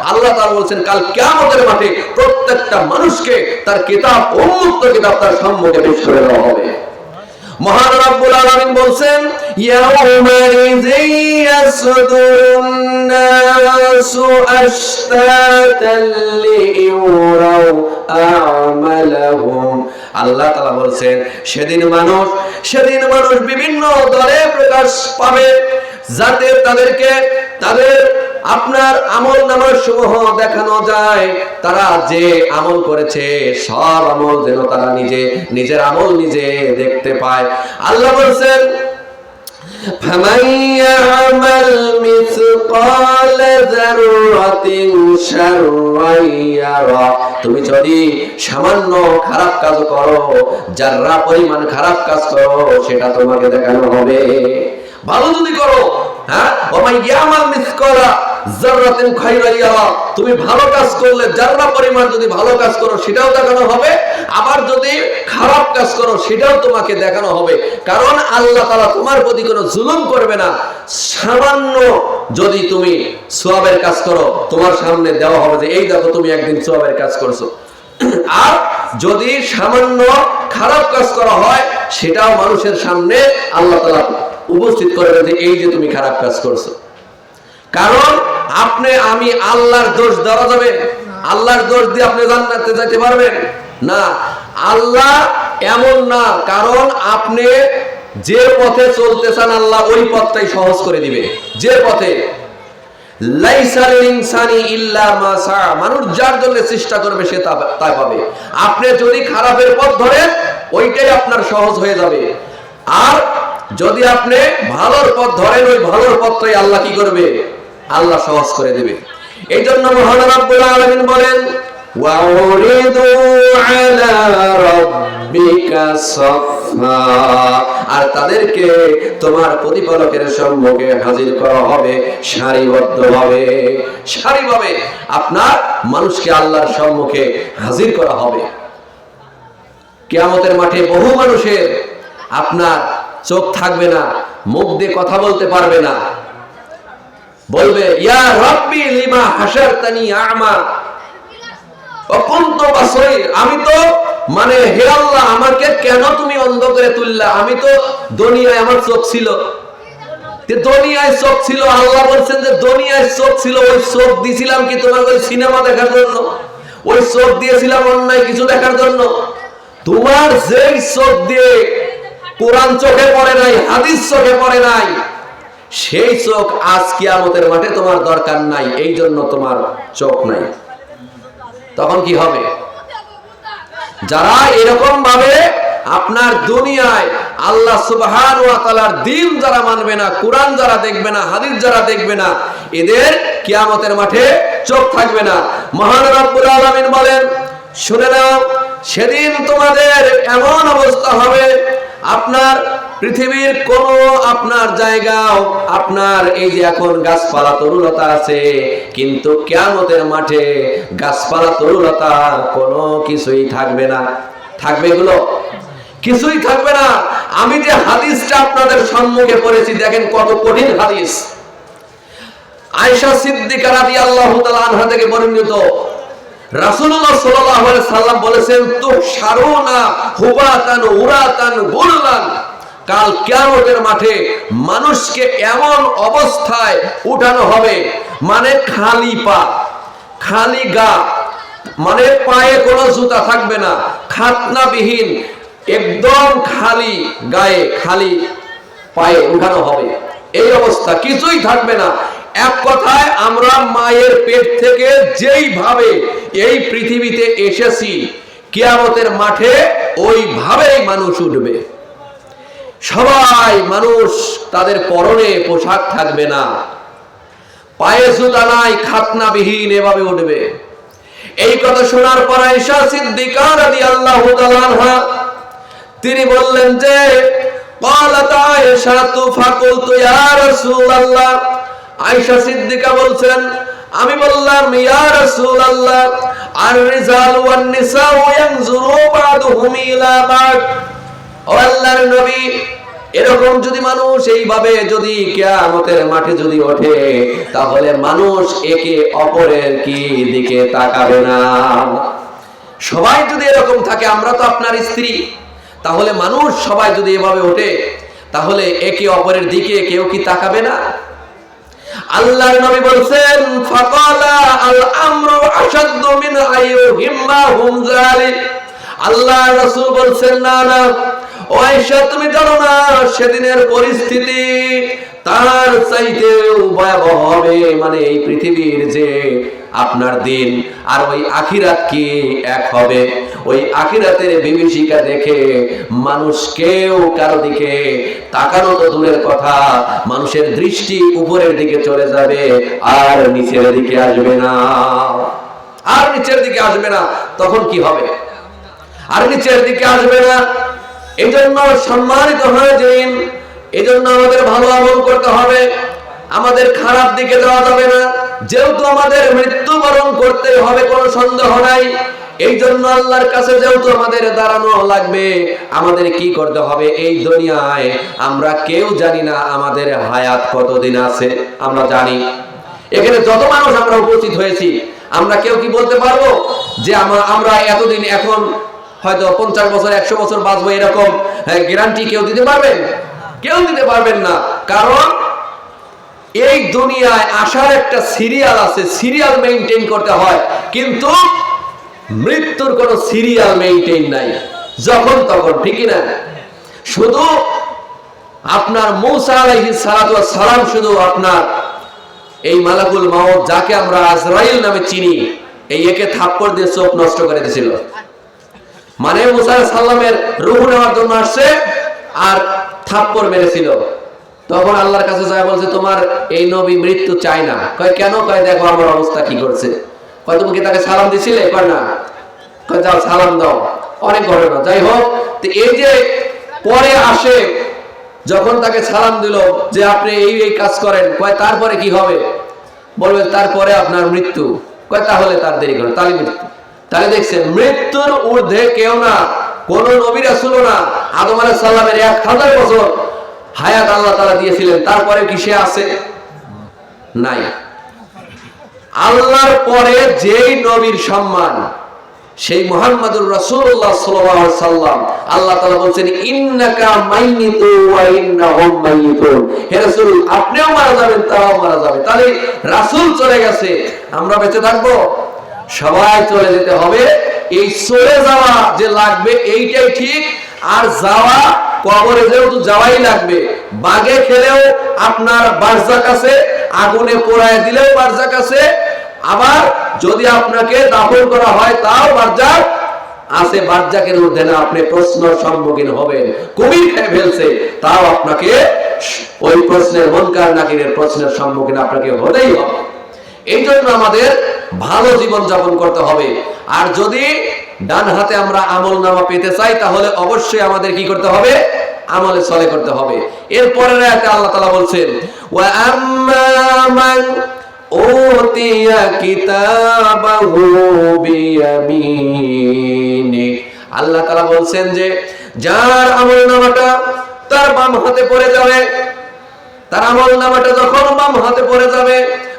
আল্লাহ তাআলা বলেন কাল কিয়ামতের মাঠে প্রত্যেকটা মানুষকে তার কিতাব, উন্মুক্ত কিতাব তার সম্মুখে পেশ করে দেওয়া হবে। মহান রব্বুল আলামিন বলেন ইয়াউমাইযি ইয়াসদুরুন নাসু আশতাতাল লিইউরাউ আমালাহুম। আল্লাহ তাআলা বলেন সেদিন মানুষ বিভিন্ন দলে প্রকাশ পাবে, যাতে তাদেরকে তাদের আপনার আমল নামার সমূহ দেখানো যায়। তারা যে আমল করেছে সব আমল যেন তারা নিজের আমল নিজে দেখতে পায়। আল্লাহ বলেন ফামান ইয়ামাল মিসকালা যাররাতিন শাররান ইয়ারা, তুমি যদি সামান্য খারাপ কাজ করো, যাররা পরিমাণ খারাপ কাজ করো, সেটা তোমাকে দেখানো হবে। ভালো যদি করো, হ্যাঁ, ওমাই ইয়ামাল মিসকালা যাররাতিন খায়রান ইয়ারা, তুমি ভালো কাজ করলে যাররা পরিমাণ যদি ভালো কাজ করো সেটাও দেখানো হবে, আবার যদি খারাপ কাজ করো সেটাও তোমাকে দেখানো হবে। কারণ আল্লাহ তাআলা তোমার প্রতি কোনো জুলুম করবে না। সামান্য যদি তুমি সওয়াবের কাজ করো, তোমার সামনে দেওয়া হবে যে এই দেখো তুমি একদিন সওয়াবের কাজ করছো। আর যদি সামান্য খারাপ কাজ করা হয়, সেটাও মানুষের সামনে আল্লাহ তাআলা উপস্থিত করবে যে এই যে তুমি খারাপ কাজ করছো। কারণ আমি আল্লাহর দোষ দেওয়া যাবে? আল্লাহর দোষ দিয়ে আপনি জান্নাতে যেতে পারবেন না। আল্লাহ এমন না, কারণ আপনি যে পথে চলতে চান আল্লাহ ওই পথটাই সহজ করে দিবে। যে পথে লাইসাল ইনসানি ইল্লা মা সা, মানুষ যার জন্য চেষ্টা করবে সে তাই পাবে। আপনি যদি খারাপের পথ ধরেন ওইটাই আপনার সহজ হয়ে যাবে, আর যদি আপনি ভালোর পথ ধরেন ওই ভালোর পথটাই আল্লাহ কি করবে? আল্লাহ সহজ করে দিবে। এই জন্য মহান রব্বুল আলামিন বলেন ওয়াউরিদু আলা রাব্বিকা সাফা, আর তাদেরকে তোমার প্রতিপালকের সম্মুখে হাজির করা হবে সারিভাবে। আপনার মানুষকে আল্লাহর সম্মুখে হাজির করা হবে। কিয়ামতের মাঠে বহু মানুষের আপনার চোখ থাকবে না, মুখ দিয়ে কথা বলতে পারবে না, বলবে ইয়া রাব্বি লিমা হাশারতানি আ'মা ওয়া কুনতু বাসীর, আমি তো হে আল্লাহ আমাকে কেন তুমি অন্ধ করে তুললা? আমি তো দুনিয়ায় আমার চোখ ছিল, দুনিয়ায় চোখ ছিল। আল্লাহ বলছেন যে দুনিয়ায় চোখ ছিল, ওই চোখ দিয়েছিলাম কি তোমার ওই সিনেমা দেখার জন্য? ওই চোখ দিয়েছিলাম অন্যায় কিছু দেখার জন্য? তোমার যেই চোখ দিয়ে কোরআন চোখে পড়ে নাই, হাদিস চোখে পড়ে নাই, সেই চোখ আজ কিয়ামতের মাঠে তোমার দরকার নাই, এই জন্য তোমার চোখ নাই। তখন কি হবে? যারা এরকম ভাবে আপনার দুনিয়ায় আল্লাহ সুবহানাহু ওয়া তাআলার দ্বীন যারা মানবে না, কোরআন যারা দেখবে না, হাদিস যারা দেখবে না, এদের কিয়ামতের মাঠে চোখ থাকবে না। মহান রব্বুল আলামিন বলেন শুনে নাও, সেদিন তোমাদের এমন অবস্থা হবে, আপনার পৃথিবীর কোন আপনার জায়গাও আপনার এই যে এখন গাছপালা তরুলতা আছে, কিন্তু কিয়ামতের মাঠে গাছপালা তরুলতা কোনো কিছুই থাকবে না। থাকবে এগুলো? কিছুই থাকবে না। আমি যে হাদিসটা আপনাদের সম্মুখে পড়েছি, দেখেন কত কঠিন হাদিস। আয়েশা সিদ্দিকা রাদিয়াল্লাহু তাআলা আনহা থেকে বর্ণিত, রাসূলুল্লাহ সাল্লাল্লাহু আলাইহি সাল্লাম বলেছেন তুহশারুনা হুবাতান উরাতান গুরলান, কাল কিয়ামতের মাঠে মানুষকে এমন অবস্থায় উঠানো হবে, খালি পা, খালি গা, পায়ে কোনো জুতা থাকবে না, খাতনাবিহীন, একদম খালি গায়ে, খালি পায়ে উঠানো হবে। এই অবস্থা, কিছুই থাকবে না। এক কথায় আমরা মায়ের পেট থেকে যেইভাবে এই পৃথিবীতে এসেছি, কিয়ামতের মাঠে ওইভাবেই মানুষ উঠবে। সবাই মানুষ, তাদের পরনে পোশাক থাকবে না, পায়ে জুতা নাই, খাতনাবিহীন এভাবে উঠবে। এই কথা শোনার পর আয়েশা সিদ্দিকা রাদিয়াল্লাহু তাআলা আনহা তিনি বললেন যে ক্বালাত আয়েশা ফাকুলতু ইয়া রাসূলুল্লাহ, আয়েশা সিদ্দিকা বলছেন আমি বললাম ইয়া রাসূলুল্লাহ আর রিজাল ওয়ান নিসা ইয়ানজুরু বাদুহুম ইলা বাদ, ও আল্লাহর নবী, এরকম যদি মানুষ এইভাবে যদি কিয়ামতের মাঠে যদি ওঠে, তাহলে মানুষ একে অপরের কি দিকে তাকাবে না? সবাই যদি এরকম থাকে, আমরা তো আপনার স্ত্রী, তাহলে মানুষ সবাই যদি এভাবে ওঠে, তাহলে একে অপরের দিকে কেউ কি তাকাবে না? আল্লাহর নবী বলছেন ফাকালা আল আমরু আশাদ্দু মিন আইয়ুহিম্মাহুম যালিক, আল্লাহর রাসূল বলছেন না না ও আয়েশা, তুমি জানো না সেদিনের পরিস্থিতি তার চাইতেও ভয়াবহ হবে। মানে এই পৃথিবীর যে আপনার দিন আর ওই আখিরাত কি এক হবে? ওই আখিরাতের বিভীষিকা দেখে মানুষ কেউ কারো দিকে তাকানো তো দূরের কথা, মানুষের দৃষ্টি উপরের দিকে চলে যাবে আর নিচের দিকে আসবে না, আর নিচের দিকে আসবে না। তখন কি হবে? আর নিচের দিকে আসবে না। এই জন্য সম্মানিত হাজিরিন, এই জন্য আমাদের ভালো আমল করতে হবে, আমাদের খারাপ দিকে যাওয়া যাবে না। যেহেতু আমাদের মৃত্যুবরণ করতে হবে, কোনো সন্দেহ নাই, এই জন্য আল্লাহর কাছে যেহেতু আমাদের দাঁড়ানো লাগবে, আমাদের কি করতে হবে? এই দুনিয়ায় আমরা কেউ জানি না আমাদের হায়াত কতদিন আছে। আমরা জানি এখানে যত মানুষ আমরা উপস্থিত হয়েছি, আমরা কেউ কি বলতে পারবো যে আমরা এতদিন, এখন হয়তো 50 বছর 100 বছর বাঁচবো, এরকম গ্যারান্টি কেউ দিতে পারবেন? কেউ দিতে পারবেন না। কারণ এই দুনিয়ায় আসার একটা সিরিয়াল আছে, সিরিয়াল মেইনটেইন করতে হয়, কিন্তু মৃত্যুর কোনো সিরিয়াল মেইনটেইন নাই, যখন তখন, ঠিক না? শুধু আপনার মূসা আলাইহিস সালাতু ওয়াস সালাম, শুধু আপনার এই মালাকুল মাউত যাকে আমরা আজরাইল নামে চিনি, এই একে থাপ্পড় দিয়ে চোখ নষ্ট করে দিয়েছিল। মানে মূসা আলাইহিস সালামের রূহ নেওয়ার জন্য আসছে আর থাপ্পড় মেরেছিল। তখন আল্লাহর কাছে যায় বলছে তোমার এই নবী মৃত্যু চায় না। কয় কেন? কয় দেখো আমার অবস্থা কি করছে। কয় তুমি কি তাকে সালাম দিছিলে? কয় না। কয় যাও সালাম দাও। অনেক ঘটনা, যাই হোক। তো এই যে পরে আসে, যখন তাকে সালাম দিল যে আপনি এই এই কাজ করেন, কয় তারপরে কি হবে? বলবে তারপরে আপনার মৃত্যু। কয় তাহলে তার দেরি করো, তাহলে মৃত্যু। তাহলে দেখছেন মৃত্যুর ঊর্ধ্বে কেউ না, কোন নবী রাসূলও না। আদম আলাইহিস সালামের 1000 বছর হায়াত আল্লাহ তাআলা দিয়েছিলেন, তারপরে কি সে আছে? নাই। আল্লাহর পরে যেই নবীর সম্মান, সেই মুহাম্মদুর রাসূলুল্লাহ সাল্লাল্লাহু আলাইহি সাল্লাম, আল্লাহ তাআলা বলেন ইন্নাকা মাইয়িতু ওয়া ইন্নাহুম মাইয়িতুন, হে রাসূল আপনিও মারা যাবেন, তারাও মারা যাবে। তাহলে রাসূল চলে গেছে, আমরা বেঁচে থাকবো? সবাই চলে যেতে হবে। এই চলে যাওয়া যে লাগবে এইটাই ঠিক। আর যাওয়া, কবরে যেহেতু যাওয়াই লাগবে, বাগে খেলেও আপনার বারজাক আছে, আগুনে পোড়ায় দিলেও বারজাক আছে, আবার যদি আপনাকে দাফন করা হয় তাও বারজাক আছে। বারজাকের ঊর্ধ্বে না আপনি প্রশ্নের সম্মুখীন হবেন। কুমির খেয়ে ফেলছে, তাও আপনাকে ওই প্রশ্নের, মুনকার নাকিরের প্রশ্নের সম্মুখীন আপনাকে হতেই হবে। এই জন্য আমাদের ভালো জীবন যাপন করতে হবে। আর যদি ডান হাতে আমরা আমল নামা পেতে চাই, তাহলে অবশ্যই আমাদের কি করতে হবে? আমলে চলে করতে হবে। এরপরের আয়াতে আল্লাহ তাআলা বলছেন ওয়া আম্মা মান উতিয়া কিতাবাহু বিয়ামিনি, আল্লাহ তাআলা বলছেন যে যার আমল নামাটা তার বাম হাতে পড়ে যাবে, তার আমল নামাটা যখন বাম হাতে পড়ে যাবে,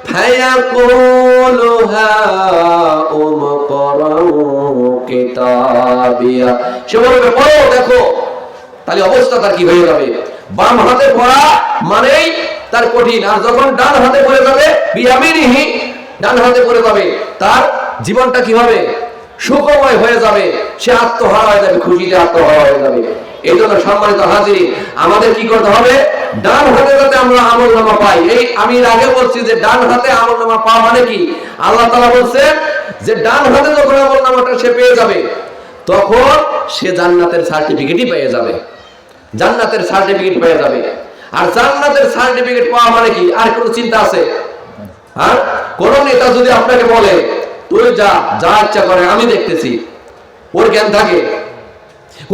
ফায়াকুলু হাউম করাউ কিতাবিয়া, সে বলবে পড়ো দেখো। তাহলে অবস্থা তার কি হয়ে যাবে? বাম হাতে পড়া মানেই তার কঠিন। আর যখন ডান হাতে পড়ে যাবে, বিয়ামিনিহি, ডান হাতে পড়ে যাবে, তার জীবনটা কি হবে? সুখময় হয়ে যাবে, সে আত্মহারা হয়ে যাবে, খুশিতে আত্মহারা হয়ে যাবে। এই জন্য সম্মানিত হাজির, আমাদের কি করতে হবে? ডান হাতে যাতে আমরা আমলনামা পাই। এই আমি এর আগে বলছি যে ডান হাতে আমলনামা পাওয়া মানে কি, আল্লাহ তাআলা বলছেন যে ডান হাতে যখন আমলনামাটা সে পেয়ে যাবে, তখন সে জান্নাতের সার্টিফিকেটই পেয়ে যাবে, জান্নাতের সার্টিফিকেট পেয়ে যাবে। আর জান্নাতের সার্টিফিকেট পাওয়া মানে কি, আর কোনো চিন্তা আছে? হ্যাঁ, কোন নেতা যদি আপনাকে বলে তুই যা যা ইচ্ছা করে আমি দেখতেছি, ওর জ্ঞান থাকে,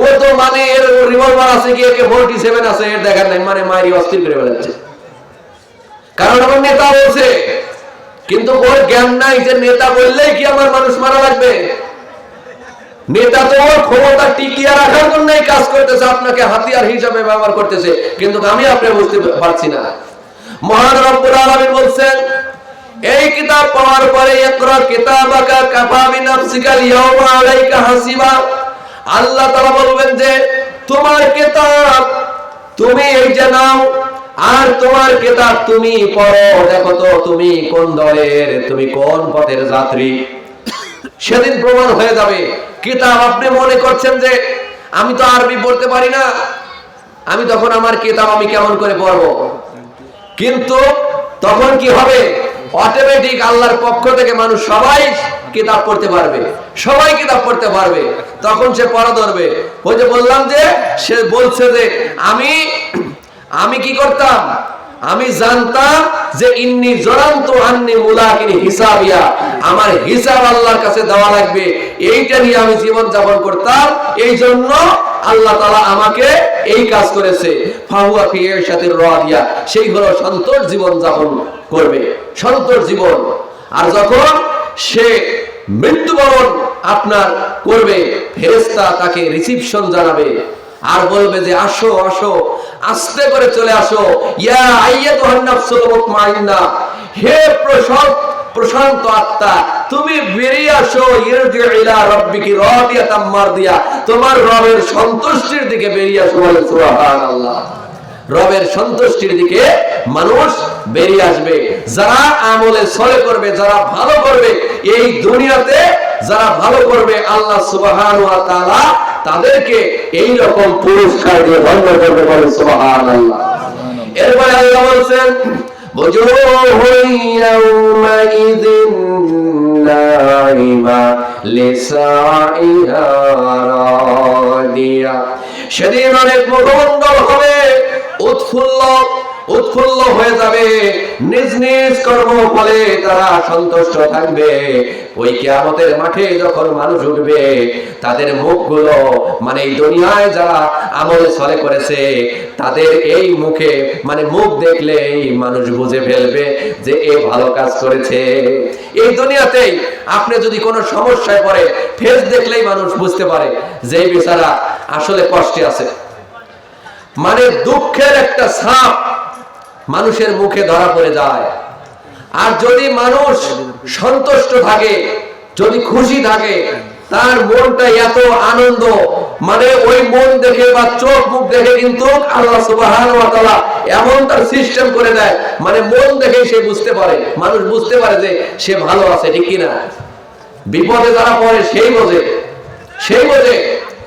ও তো মানে এর রিভলভার আছে কি, একে 47 আছে, এর দেখার নাই, মানে মারি অস্থির করে বেড়াচ্ছে, কারণ আমার নেতা বলছে। কিন্তু ওর জ্ঞান নাই যে নেতা বললেই কি আমার মানুষ মারা লাগবে। নেতা তো ওর ক্ষমতা টিকিয়ে রাখার জন্যই কাজ করতেছে, আপনাকে হাতিয়ার হিসাবে ব্যবহার করতেছে, কিন্তু আমি আপনি বুঝতে পারছি না। মহান রব্বুল আলামিন বলছেন এই কিতাব পড়ার পরে ইকরা কিতাবাকা কাফা বিনাফসিকাল ইয়াওমা আলাইকা হাসিবা। আল্লাহ তাআলা বলবেন যে তোমার কিতাব তুমি এই যে নাও, আর তোমার কিতাব তুমি পড়ো, দেখো তো তুমি কোন দলের, তুমি কোন পথের যাত্রী। সেদিন প্রমাণ হয়ে যাবে। কিতাব আপনি মনে করছেন যে আমি তো আরবি পড়তে পারি না, আমি তখন আমার কিতাব আমি কেমন করে পড়বো? কিন্তু তখন কি হবে? অটোমেটিক আল্লাহর পক্ষ থেকে মানুষ সবাই কিতাব পড়তে পারবে, সবাই কিতাব পড়তে পারবে, তখন সে পড়া ধরবে। ওই যে বললাম যে সে বলছে যে আমি কি করতাম, আমি জানতাম যে ইন্নী জরান্তু আন্নী মুলাকিন হিসাবিয়া, আমার হিসাব আল্লাহর কাছে দেওয়া লাগবে, এইটা নিয়ে আমি জীবন যাপন করতাম। এই জন্য আল্লাহ তাআলা আমাকে এই কাজ করেছে। ফাহুয়া ফি ইশাতির রাদিয়া, সেই হলো সন্তোষ জীবন যাপন করবে, সন্তোষ জীবন। আর যখন সে মৃত্যুবরণ আপনার করবে, ফেরেশতা তাকে রিসিপশন জানাবে আর বলবে যে আসো আসো, আস্তে করে চলে আসো, ইয়া আইয়াতুহান নাফসুল মুতমাইন্না, হে প্রশান্ত আত্মা, তুমি বেরিয়ে আসো, ইরজি ইলা রাব্বিকি রাদিয়াতাম মারদিয়া, তোমার রবের সন্তুষ্টির দিকে বেরিয়ে আসো। বলেন সুবহানাল্লাহ। রবের সন্তুষ্টির দিকে মানুষ বেরিয়ে আসবে। যারা আমলে সলে করবে, যারা ভালো করবে, এই দুনিয়াতে যারা ভালো করবে, আল্লাহ সুবহানাহু ওয়া তাআলা তাদেরকে এই রকম পুরস্কার দিয়ে ধন্য করবে। বলেন সুবহানাল্লাহ। এরপরে আল্লাহ বলেন বুজুহুন ইয়াওমাইযিন নাইমা লিসাইহা রাদিয়া, সেদিন অনেক মুখমণ্ডল হবে, উৎফুল্ল হয়ে যাবে, নিজ নিজ কর্ম ফলে তারা সন্তুষ্ট থাকবে। ওই কিয়ামতের মাঠে যখন মানুষ উঠবে, তাদের মুখগুলো, মানে এই দুনিয়ায় যারা আমল সলে করেছে, তাদের এই মুখে, মানে মুখ দেখলেই মানুষ বুঝে ফেলবে যে এ ভালো কাজ করেছে। এই দুনিয়াতেই আপনি যদি কোনো সমস্যায় পড়ে, ফেস দেখলেই মানুষ বুঝতে পারে যে এই বেচারা আসলে কষ্টে আছে। মানে দুঃখের একটা ছাপ মানুষের মুখে ধরা পড়ে যায়। আর যদি মানুষ সন্তুষ্ট থাকে, যদি খুশি থাকে, তার মনটা এত আনন্দ, মানে ওই মন দেখে বা চোখ মুখ দেখে কিন্তু আল্লাহ সুবহানাহু ওয়া তাআলা এমন তার সিস্টেম করে দেয়, মানে মন দেখে সে বুঝতে পারে, মানুষ বুঝতে পারে যে সে ভালো আছে, ঠিক কিনা? বিপদে যারা পড়ে সেই বোঝে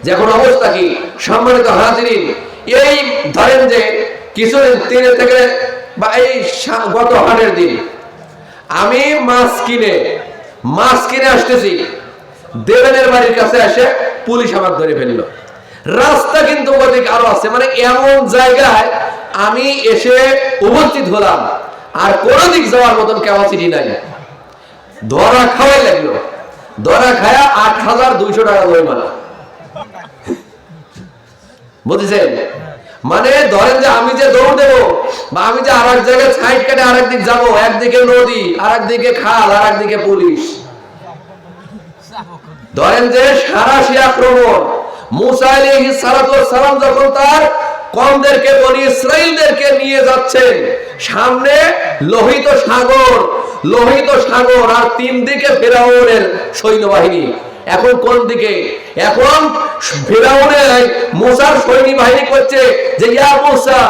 যে এখন অবস্থা কি। সম্মানিত হাজিরিন, এই ধরেন যে কিছুদিন 3 থেকে বা এই গত হাটের দিন আমি মাছ কিনে আসতেছি, দেবেনের বাড়ির কাছে এসে পুলিশ আমার ধরে ফেললো। রাস্তা কিন্তু ওদিকে আরো আছে, মানে এমন জায়গায় আমি এসে উপস্থিত হলাম, আর কোন দিক যাওয়ার মতন ক্যাপাসিটি নাই। ধরা খাওয়াই লাগলো, ধরা খায়া 8,200 টাকা জরিমানা। বুঝছেন? মানে ধরেন যে আমি যে দৌড় দেবো, বা আমি যে আর এক জায়গায় সাইড কেটে আরেক দিক যাবো, একদিকে নদী, আরেক দিকে খাল, আর একদিকে পুলিশ। ধরেন যে সারাশি আক্রমণ, মুসা আলাইহিস সালাতু ওয়াস সালাম যখন তার কওমদেরকে, বনি ইসরাইলদেরকে নিয়ে যাচ্ছেন, সামনে লোহিত সাগর আর 3 দিকে ফিরআউনের সৈন্যবাহিনী। এখন কোন দিকে? এখন ফিরআউনের মুসার সৈন্য বাহিনী করছে যে ইয়া মুসা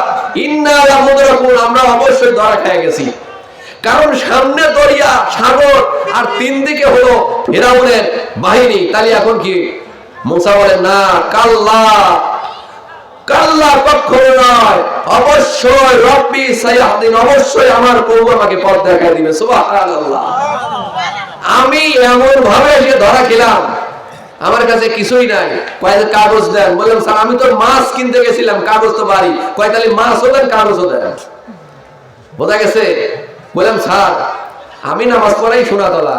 ইন্না লামুদরাকুন, আমরা অবশ্যই ধরা খেয়ে গেছি। কারণ সামনে দরিয়া সাগর আর তিন দিকে হলো ফিরাউনের বাহিনী। তাহলে এখন কি? মুসা বলেন না, কাল্লা কাল্লা, কখনো নয়, অবশ্যই রব্বি সায়াহদিন, অবশ্যই আমার কওম আমাকে পথ দেখায় দিবে। সুবহানাল্লাহ। আমি এমন ভাবে এসে ধরা খেলাম, আমার কাছে কিছুই নাই। কয়েক কাগজ দেন। বললাম স্যার আমি তো মাছ কিনতে গেছিলাম, কাগজ তো বাড়ি। কয় তাহলে মাছও দেন কাগজও দেন। বোঝা গেছে? বললাম স্যার আমি নামাজ পড়াই সোনাতলা,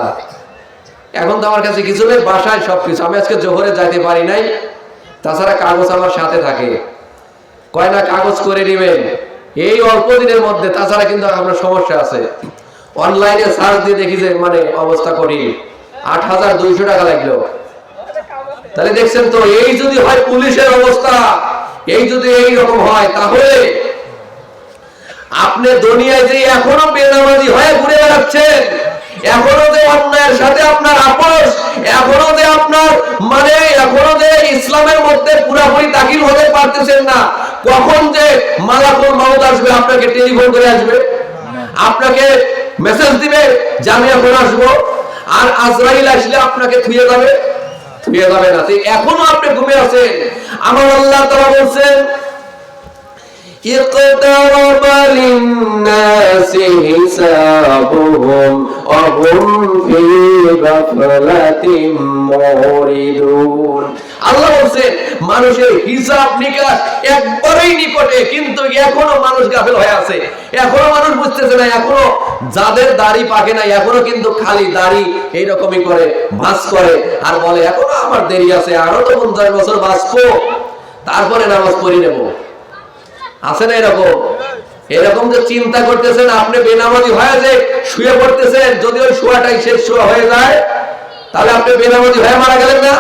এখন তো আমার কাছে কিছু নেই, বাসায় সবকিছু। আমি আজকে জোহরে যাইতে পারি নাই, তাছাড়া কাগজ আমার সাথে থাকে। কয় না কাগজ করে নেবেন এই অল্প দিনের মধ্যে, তাছাড়া কিন্তু আমার সমস্যা আছে। অনলাইনে সার্চ দিয়ে দেখি যে মানে অবস্থা করি ৮,২০০ টাকা লাগলো। তাহলে দেখছেন তো, এই যদি হয় পুলিশের অবস্থা, এই যদি এই রকম হয়, তাহলে আপনি দুনিয়ায় যে এখনো বেনামাজি হয়ে ঘুরে বেড়াচ্ছেন, এখনো যে অন্যায়ের সাথে আপনার আপোষ, এখনো যে আপনার মানে এখনো যে ইসলামের মধ্যে পুরোপুরি দাখিল হতে পারতেছেন না, কখন যে মালাকুল মাউত আসবে, আপনাকে টেলিফোন করে আসবে, আপনাকে মেসেজ দিবে যে আমি এখন আসবো, আর আজরাইল আসলে আপনাকে থুয়ে যাবে? থুয়ে যাবে না। এখনো আপনি ঘুমিয়ে আছেন। আমার আল্লাহ তাআলা বলছেন اقترب للناس حسابهم وهم في غفلة معرضون। আল্লাহ বলছেন মানুষের হিসাব নিকাশ একবারেই নিকটে, কিন্তু এখনো মানুষ গাফেল হয়ে আছে। এখনো মানুষ বুঝতেছে না, এখনো যাদের দাড়ি পাকে না, এখনো কিন্তু খালি দাড়ি এইরকমই করে ভাঁজ করে, আর বলে এখনো আমার দেরি আছে, আরো তো 50 বছর বাঁচবো, তারপরে নামাজ পড়ি নেব। আছে না এরকম? এরকম যে চিন্তা করতেছেন, আপনি বেনামাজি হয়ে যে শুয়ে পড়তেছেন, যদি ওই শোয়াটাই শেষ শোয়া হয়ে যায়, তাহলে আপনি বেনামাজি হয়ে মারা গেলেন না?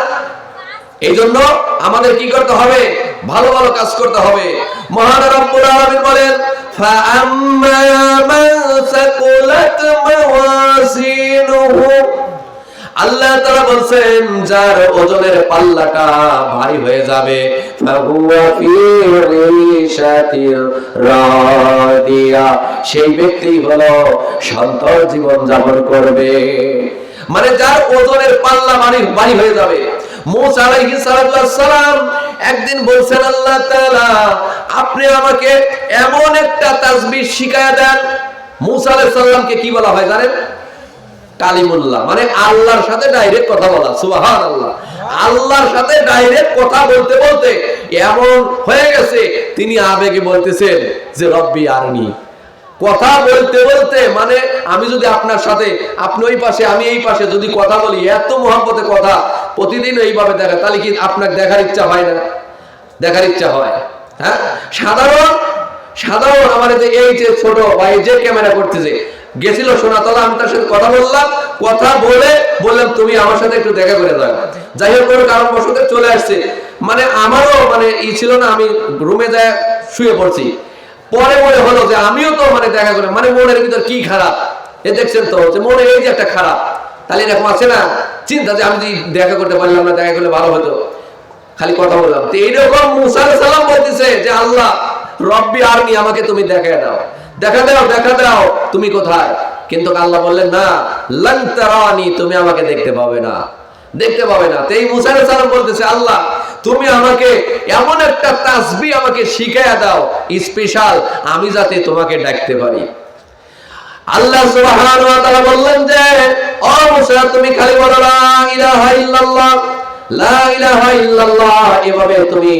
এই জন্য আমাদের কি করতে হবে? ভালো ভালো কাজ করতে হবে। মহান রব্বুল আলামিন বলেন ফাআম্মা মান সাকুলাত মাওয়াজিনুহু, আল্লাহ তাআলা বলছেন যার ওজনের পাল্লাটা ভারী হয়ে যাবে, ফাহুয়া ফি ঈশাতির রাদিয়া, সেই ব্যক্তি হলো সন্তোষ জীবন যাপন করবে। মানে যার ওজনের পাল্লা ভারী হয়ে যাবে। মুসা আলাইহিস সালাম একদিন বলছেন আল্লাহ তাআলা আপনি আমাকে এমন একটা তাসবিহ শিখায়া দেন। মুসা আলাইহিস সালামকে কি বলা হয় জানেন? কালিমুল্লাহ, মানে আল্লাহর সাথে ডাইরেক্ট কথা বলা। সুবহানাল্লাহ। আল্লাহর সাথে ডাইরেক্ট কথা বলতে বলতে এমন হয়ে গেছে, তিনি আবেগে বলতেছেন যে রব্বি আরনি। কথা বলতে বলতে মানে আমি যদি আপনার সাথে, আপনি ওই পাশে আমি এই পাশে যদি কথা বলি, এত মহব্বতে কথা প্রতিদিন এইভাবে দেখা, তাহলে কি আপনার দেখার ইচ্ছা হয় না? দেখার ইচ্ছা হয়। হ্যাঁ, সাধারণ আমার এই যে ছোট ভাই যে ক্যামেরা করতেছে গেছিল সোনাতলা, আমি তার সাথে কথা বললাম, কথা বললাম তুমি আমার সাথে একটু দেখা করে দাও। যাই হোক কোনো কারণবশত চলে আসছে, মানে আমারও মানে ছিল না, আমি রুমে যায় শুয়ে পড়ছি। পরে মনে হলো যে আমিও তো মানে দেখা করে, মানে মনের ভিতর কি খারাপ, এ দেখছেন তো যে মনে এই যে একটা খারাপ, তাহলে এরকম আছে না চিন্তা যে আমি যদি দেখা করতে পারলাম না, দেখা করলে ভালো হতো, খালি কথা বললাম। তো এইরকম মুসা আলাইহিস সালাম বলতেছে যে আল্লাহ রব্বি আরনি, আমাকে তুমি দেখা দাও তুমি কোথায়? কিন্তু আল্লাহ বললেন না, লান তারানি, তুমি আমাকে দেখতে পাবে না। তো এই মুসা আলাইহিস সালাম বলতেছে আল্লাহ তুমি আমাকে এমন একটা তাসবিহ আমাকে শিখায়া দাও স্পেশাল, আমি যাতে তোমাকে ডাকতে পারি। আল্লাহ সুবহানাহু ওয়া তাআলা বললেন যে ও মুসা তুমি খালি বলো লা ইলাহা ইল্লাল্লাহ, লা ইলাহা ইল্লাল্লাহ, এভাবে তুমি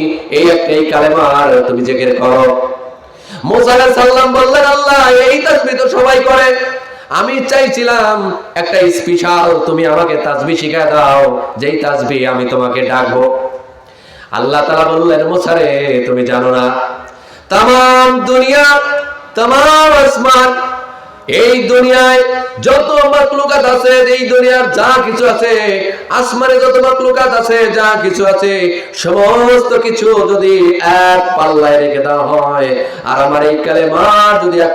এই কালেমার তুমি জিকির করো। মুসা আলাইহিস সালাম বললেন আল্লাহ এই তাসবিহ তো সবাই করে, আমি চাইছিলাম একটা স্পেশাল তুমি আমাকে তাসবিহ শিখায় দাও, যেই তাসবিহ আমি তোমাকে ডাকবো। আল্লাহ তাআলা বললেন মুসা রে তুমি জানো না তামাম দুনিয়া, তামাম আসমান, এই দুনিয়ায় যত মাখলুকাত আছে, এই দুনিয়ার যা কিছু আছে, আসমানে যত মাখলুকাত আছে, যা কিছু আছে, সমস্ত কিছু যদি এক পাল্লায় রেখে দেওয়া হয়, আর আমার এই কালেমার যদি এক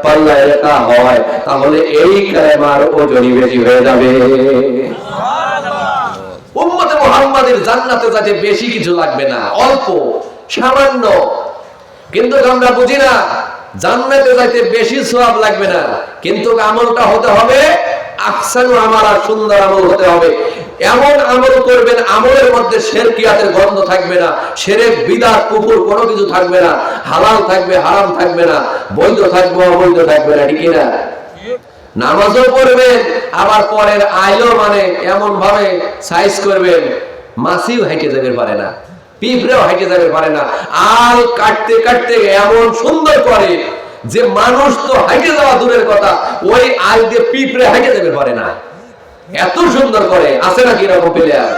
পাল্লায় রাখা হয়, তাহলে এই কালেমার ওজনই বেশি হয়ে যাবে। উম্মতে মুহাম্মাদের জান্নাতে যাতে বেশি কিছু লাগবে না, অল্প সামান্য। কিন্তু আমরা বুঝি না, জান্নাতে যাইতে বেশি সওয়াব লাগবে না, কিন্তু আমলটা হতে হবে আহসানু আমালা, সুন্দর আমল হতে হবে। এমন আমল করবেন আমলের মধ্যে শিরকিয়াতের গন্ধ থাকবে না, শিরক বিদআত কুফর কোনো কিছু থাকবে না, হালাল থাকবে হারাম থাকবে না, বৈধ থাকবে অবৈধ থাকবে না, ঠিক না? নামাজও পড়বেন, আবার পরের আইলো মানে এমন ভাবে সাইজ করবেন মাছিও হাইটে যেতে পারে না, পিঁপড়েও হাইটে যেতে পারে না, আল কাটতে কাটতে এমন সুন্দর করে যে মানুষ তো হাইটে যাওয়া দূরের কথা, ওই আল দিয়ে পিঁপড়ে হাইটে যেতে পারে না, এত সুন্দর করে। আছে নাকি এরকম প্লেয়ার?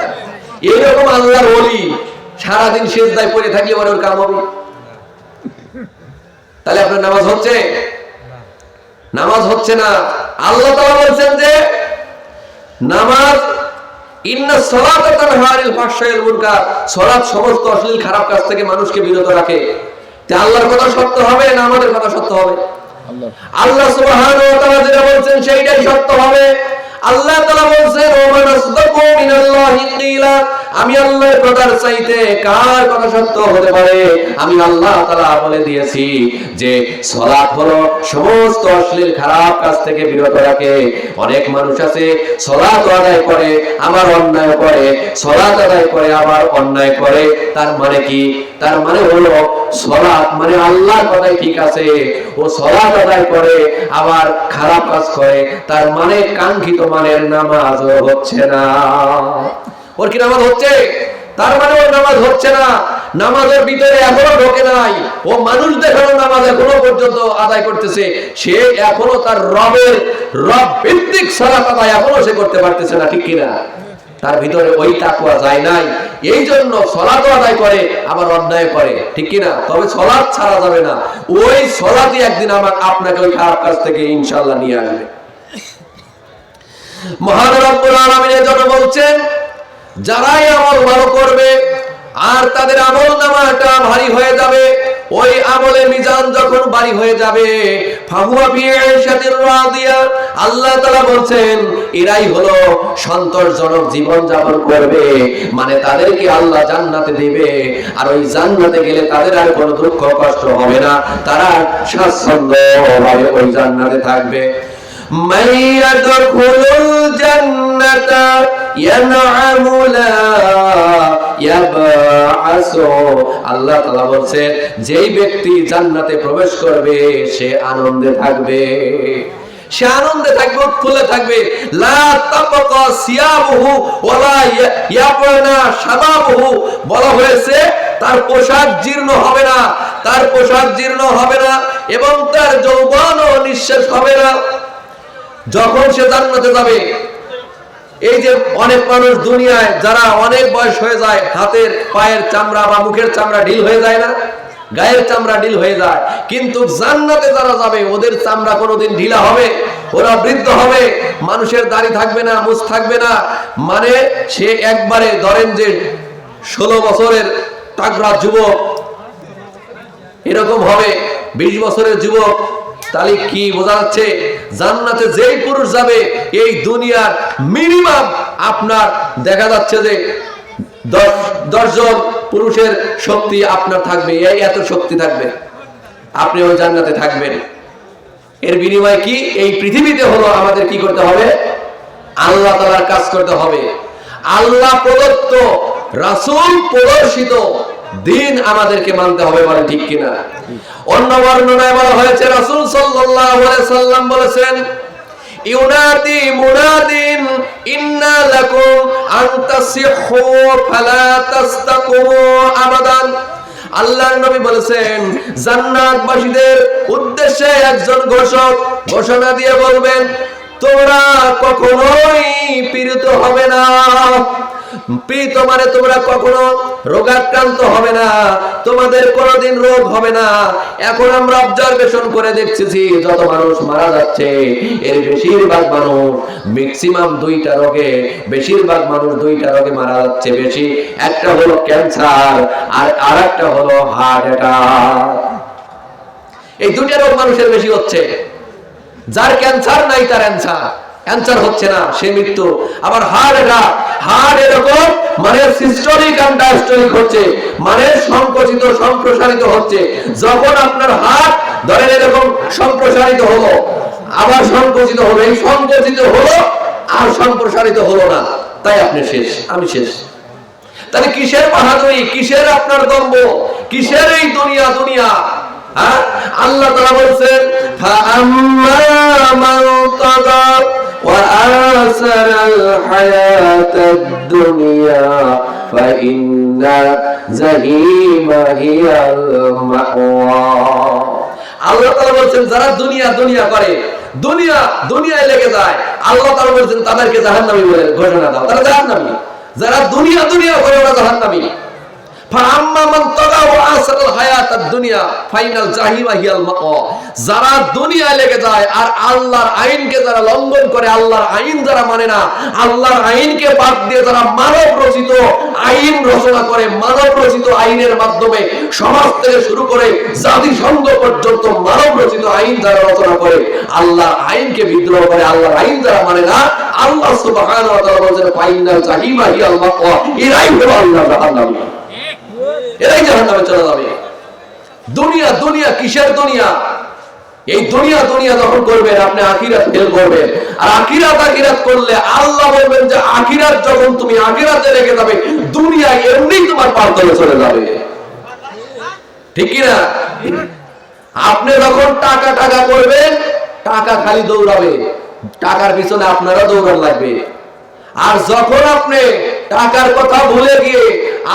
এইরকম আল্লাহর ওলি সারাদিন সিজদায় পড়ে থাকলে ওর কাম হবে? তাহলে আপনার নামাজ হচ্ছে? নামাজ হচ্ছে না। আল্লাহ তাআলা বলছেন যে নামাজ ইন্নাস সালাতা তানহা আনিল ফাহশাই ওয়াল মুনকার, সালাত সমস্ত অশ্লীল খারাপ কাজ থেকে মানুষকে বিরত রাখে। তে আল্লাহর কথা সত্য হবে না আমাদের কথা সত্য হবে? আল্লাহ সুবহানাহু ওয়া তাআলা যেটা বলছেন সেইটাই সত্য হবে। আল্লাহ তাআলা বলছেন ওয়া মান আসদাকু মিনাল্লাহি কিলা, আমি আল্লাহর কথার চাইতে কার কথা সত্য হতে পারে? আমি আল্লাহ তাআলা বলে দিয়েছি যে সালাত হলো সমস্ত অশ্লীল খারাপ কাজ থেকে বিরত রাখে। অনেক মানুষ আছে সালাত আদায় করে আবার অন্যায় করে, সালাত আদায় করে আবার অন্যায় করে। তার মানে কি? তার মানে হলো সালাত মানে আল্লাহর কথাই ঠিক আছে, ও সালাত আদায় করে আবার খারাপ কাজ করে, তার মানে কাঙ্ক্ষিত মানের নামাজ হচ্ছে না। ওর কি নামাজ হচ্ছে? তার মানে ওর নামাজ হচ্ছে না, নামাজের ভিতরে এখনো ঢোকে নাই। ও মানুষ দেখানো নামাজ এখনো পর্যন্ত আদায় করতেছে, সে এখনো তার রব ভিত্তিক সালাত আদায় এখনো সে করতে পারতেছে না, ঠিক কিনা? তার ভিতরে ওই তাকওয়া যায় নাই, এই জন্য সালাতও আদায় করে আবার অন্যায় করে, ঠিক কিনা? তবে সালাত ছাড়া যাবে না, ওই সালাতই একদিন আপনাকে ওই খারাপ কাজ থেকে ইনশাআল্লাহ নিয়ে আসবে। মহান রব্বুল আলামিন এর জন্য বলছেন যারাই আমল ভালো করবে আর তাদের আমল নামাটা ভারী হয়ে যাবে, ওই আমলে মিজান যখন ভারী হয়ে যাবে ফাহুয়া বিআইশাতির রাদিয়া, আল্লাহ তাআলা বলছেন এরাই হলো সন্তোষজনক জীবন যাপন করবে, মানে তাদেরকে আল্লাহ জান্নাতে দিবে। আর ওই জান্নাতে গেলে তাদের আর কোনো দুঃখ কষ্ট হবে না, তারা স্বাচ্ছন্দ্যভাবে ওই জান্নাতে থাকবে। من يدخل الجنة ينعم لا يبعث, আল্লাহ তাআলা বলছেন যেই ব্যক্তি জান্নাতে প্রবেশ করবে সে আনন্দে থাকবে, সে আনন্দে থাকবে, উৎফুল্ল থাকবে। লা তাবকা সিয়াবুহু ওয়ালা ইয়াবনা শাবাবুহু, বলা হয়েছে তার পোশাক জীর্ণ হবে না, তার পোশাক জীর্ণ হবে না এবং তার যৌবনও নিঃশেষ হবে না যখন সে জান্নাতে যাবে। এই যে অনেক মানুষ দুনিয়ায় যারা অনেক বয়স হয়ে যায়, হাতের পায়ের চামড়া বা মুখের চামড়া ঢিল হয়ে যায় না, গায়ের চামড়া ঢিল হয়ে যায়, কিন্তু জান্নাতে যারা যাবে ওদের চামড়া কোনোদিন ঢিলা হবে? ওরা বৃদ্ধ হবে, মানুষের দাড়ি থাকবে না, মুছ থাকবে না, মানে সে একবারে ধরেন যে 16 বছরের তাগড়া যুবক এরকম হবে, 20 বছরের যুবক। তাহলে কি বোঝা যাচ্ছে? জান্নাতে যেই পুরুষ যাবে এই দুনিয়ার মিনিমাম আপনার দেখা যাচ্ছে যে 10 জন পুরুষের শক্তি আপনার থাকবে, এই এত শক্তি থাকবে, আপনি ওই জান্নাতে থাকবেন। এর বিনিময়ে কি? এই পৃথিবীতে হলো আমাদের কি করতে হবে? আল্লাহ তাআলার কাজ করতে হবে, আল্লাহ প্রদত্ত রাসূল প্রদর্শিত দিন আমাদেরকে মানতে হবে, বলেন ঠিক কিনা? অন্য বর্ণনায় বলা হয়েছে রাসূল সাল্লাল্লাহু আলাইহি সাল্লাম বলেছেন ইউনাদি মুনাদিন ইন্না লাকুম আন তাসিহু ফালা তাস্তাকুমু আবাদান। আল্লাহর নবী বলেছেন জান্নাতবাসীদের উদ্দেশ্যে একজন ঘোষক ঘোষণা দিয়ে বলবেন তোমরা কখনোই পীড়িত হবে না, পীড়িত মানে তোমরা কখনো রোগাক্রান্ত হবে না, তোমাদের কোনোদিন রোগ হবে না। এখন আমরা অবজারভেশন করে দেখতেছি যত মানুষ মারা যাচ্ছে এর বেশিরভাগ মানুষ ম্যাক্সিমাম 2টা রোগে, বেশিরভাগ মানুষ 2টা রোগে মারা যাচ্ছে বেশি। একটা হলো ক্যান্সার আর আরেকটা হলো হার্ট অ্যাটাক। এই 2টা রোগ মানুষের বেশি হচ্ছে। যার ক্যান্সার নাই তার ক্যান্সার হচ্ছে না, সে মৃত্যু। আবার হার্ট এরকম মানে সিস্টোলিক এন্ড ডায়াস্টোলিক হচ্ছে, মানে সংকুচিত সম্প্রসারিত হচ্ছে। যখন আপনার হার্ট ধরেন এরকম সম্প্রসারিত হলো, আবার সংকুচিত হলো, এই সংকুচিত হলো আর সম্প্রসারিত হলো না, তাই আপনি শেষ, আমি শেষ। তাহলে কিসের বাহাদুরি, কিসের আপনার দম্ভ, কিসের এই দুনিয়া দুনিয়া? হ্যাঁ, আল্লাহ তাআলা বলেন ফাআম্মা মান তাগা ওয়া আসারাল হায়াতাদ দুনিয়া ফাইন্না জাহিমা হিয়াল মাওয়া। আল্লাহ তাআলা বলেন যারা দুনিয়া দুনিয়া করে, দুনিয়া দুনিয়ায় লেগে যায়, আল্লাহ তাআলা বলেন তাদেরকে জাহান্নামী বলে ঘোষণা দাও, তারা জাহান্নামী। যারা দুনিয়া দুনিয়া করে ওরা জাহান্নামী। ফাআম্মা মান তাগা ওয়া আসারাল হায়াতাদ দুনিয়া ফাইনাল জাহিমা হিয়াল মাওয়া। যারা দুনিয়ায় লেগে যায় আর আল্লাহর আইনকে যারা লঙ্ঘন করে, আল্লাহর আইন যারা মানে না, আল্লাহর আইনকে বাদ দিয়ে যারা মানব রচিত আইন রচনা করে, মানব রচিত আইনের মাধ্যমে সমাজ থেকে শুরু করে জাতিসংঘ পর্যন্ত মানব রচিত আইন যারা রচনা করে, আল্লাহর আইনকে বিদ্রোহ করে, আল্লাহর আইন যারা মানে না, আল্লাহ সুবহানাহু ওয়া তাআলা বলেন ফাইনাল জাহিমা হিয়াল মাওয়া। এরাই হলো আল্লাহর জাহান্নামী, এরাই জাহান্নামে চলে যাবে। দুনিয়া দুনিয়া কিসের দুনিয়া? এই দুনিয়া দুনিয়া যখন করবেন আপনি আখিরাত ফেল করবেন। আর আখিরাত করলে আল্লাহ বলবেন যে আখিরাত যখন তুমি আখিরাতে রেখে যাবে, দুনিয়া এমনি তোমার পার করে চলে যাবে। ঠিক কি না? আপনি যখন টাকা টাকা করবেন, টাকা খালি দৌড়াবে, টাকার পিছনে আপনারা দৌড়ান লাগবে। আর যখন আপনি টাকার কথা ভুলে গিয়ে,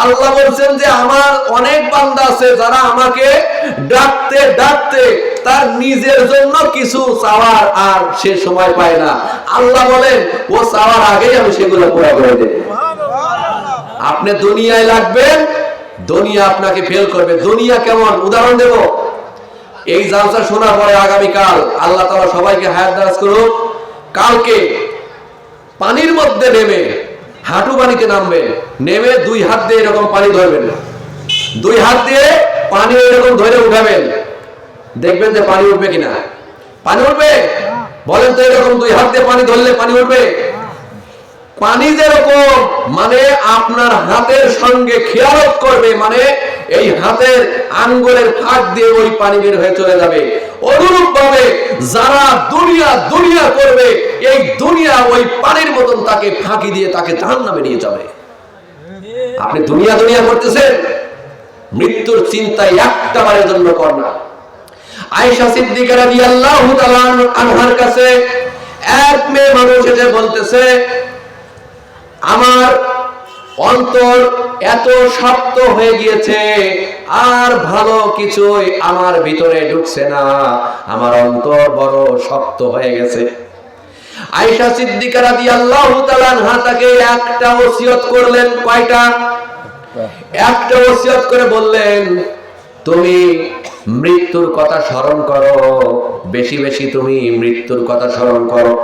আল্লাহ বলছেন যে আমার অনেক বান্দা আছে যারা আমাকে ডাকতে ডাকতে তার নিজের জন্য কিছু চাওয়ার আর সে সময় পায় না, আল্লাহ বলেন ও চাওয়ার আগেই আমি সেগুলো পুরা করে দেব। আপনি দুনিয়ায় লাগবেন, দুনিয়া আপনাকে ফেল করবে। দুনিয়া কেমন উদাহরণ দেব। এই জালসা শোনার পরে আগামীকাল আল্লাহ তাআলা সবাইকে হায়াত দারাজ করুক, কালকে পানির মধ্যে নেমে হাঁটু পানিতে নামবেন, নেমে দুই হাত দিয়ে এরকম পানি ধরবেন, দুই হাত দিয়ে পানি এরকম ধরে উঠাবেন, দেখবেন যে পানি উঠবে কিনা। পানি উঠবে? বলেন তো, এরকম দুই হাত দিয়ে পানি ধরলে পানি উঠবে? পানি যেরকম মানে আপনার হাতের সঙ্গে খেয়ালত করবে, মানে এই হাতের আঙ্গুলের ফাঁক দিয়ে ওই পানি বের হয়ে চলে যাবে, অনুরূপ ভাবে যারা দুনিয়া দুনিয়া করবে, এই দুনিয়া ওই পানির মতন তাকে ফাঁকি দিয়ে তাকে জাহান্নামে নিয়ে যাবে। আপনি দুনিয়া দুনিয়া করতেছেন, মৃত্যুর চিন্তায় একটা বারের জন্য কর না। আয়েশা সিদ্দিকা রাদিয়াল্লাহু তাআলা আনহার কাছে এক মেয়ে মানুষ এসে বলতেছে, আমার অন্তর এত শক্ত হয়ে গিয়েছে, আর ভালো কিছুই আমার ভিতরে ঢুকছে না, আমার অন্তর বড় শক্ত হয়ে গেছে। আয়েশা সিদ্দিকা রাদিয়াল্লাহু তাআলা আনহা তাকে একটা ওসিয়ত করলেন। কয়টা? একটা ওসিয়ত করে বললেন, তুমি মৃত্যুর কথা স্মরণ করো, বেশি বেশি তুমি মৃত্যুর কথা স্মরণ করো।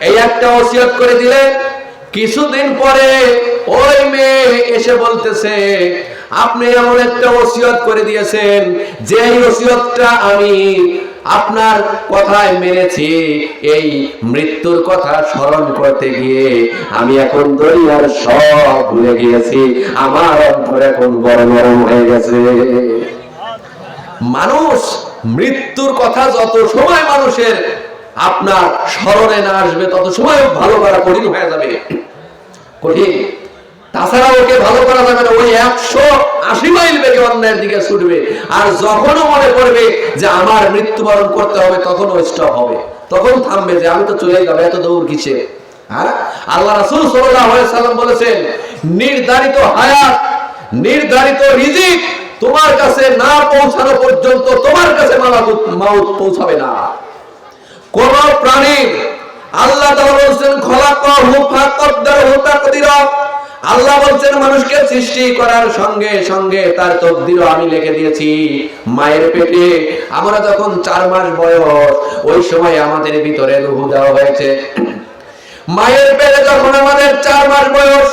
এই একটা ওসিয়ত করে দিলেন। কিছুদিন পরে ওই মেয়ে এসে বলতেছে, আপনি এমন একটা ওসিয়ত করে দিয়েছেন যে ওসিয়তটা আমি আপনার কথায় মেনেছি, এই মৃত্যুর কথা স্মরণ করতে গিয়ে আমি এখন দুনিয়ার সব ভুলে গিয়েছি, আমার অন্তর এখন বড় নরম হয়ে গেছে। মানুষ মৃত্যুর কথা যত সময় মানুষের আপনার স্মরণে না আসবে, তত সময় ভালো করা কঠিন হয়ে যাবে, কঠিন। তাছাড়া ওকে ভালো করা যাবে না, ওই 180 মাইল বেগে অন্যায়ের দিকে ছুটবে। আর যখনও মনে করবে যে আমার মৃত্যুবরণ করতে হবে, তখন ও স্টপ হবে, তখন থামবে যে আমি তো চলে যাবো, এত দৌড় কিসে? হ্যাঁ, আল্লাহ রাসূল সাল্লাল্লাহু আলাইহি সাল্লাম বলেছেন, নির্ধারিত হায়াত, নির্ধারিত রিজিক তোমার কাছে না পৌঁছানো পর্যন্ত তোমার কাছে মাউত পৌঁছাবে না। কোন প্রাণীর আল্লাহ তাআলা বলেন খলাকাহু ফাকাদ্দারহু তাকদীরা, আল্লাহ বলেন মানুষকে সৃষ্টি করার সঙ্গে সঙ্গে তার তকদিরও আমি লিখে দিয়েছি। মায়ের পেটে আমরা যখন 4 মাস বয়স, ওই সময় আমাদের ভিতরে রূহ দেওয়া হয়েছে। মায়ের পেটে যখন আমাদের 4 মাস বয়স,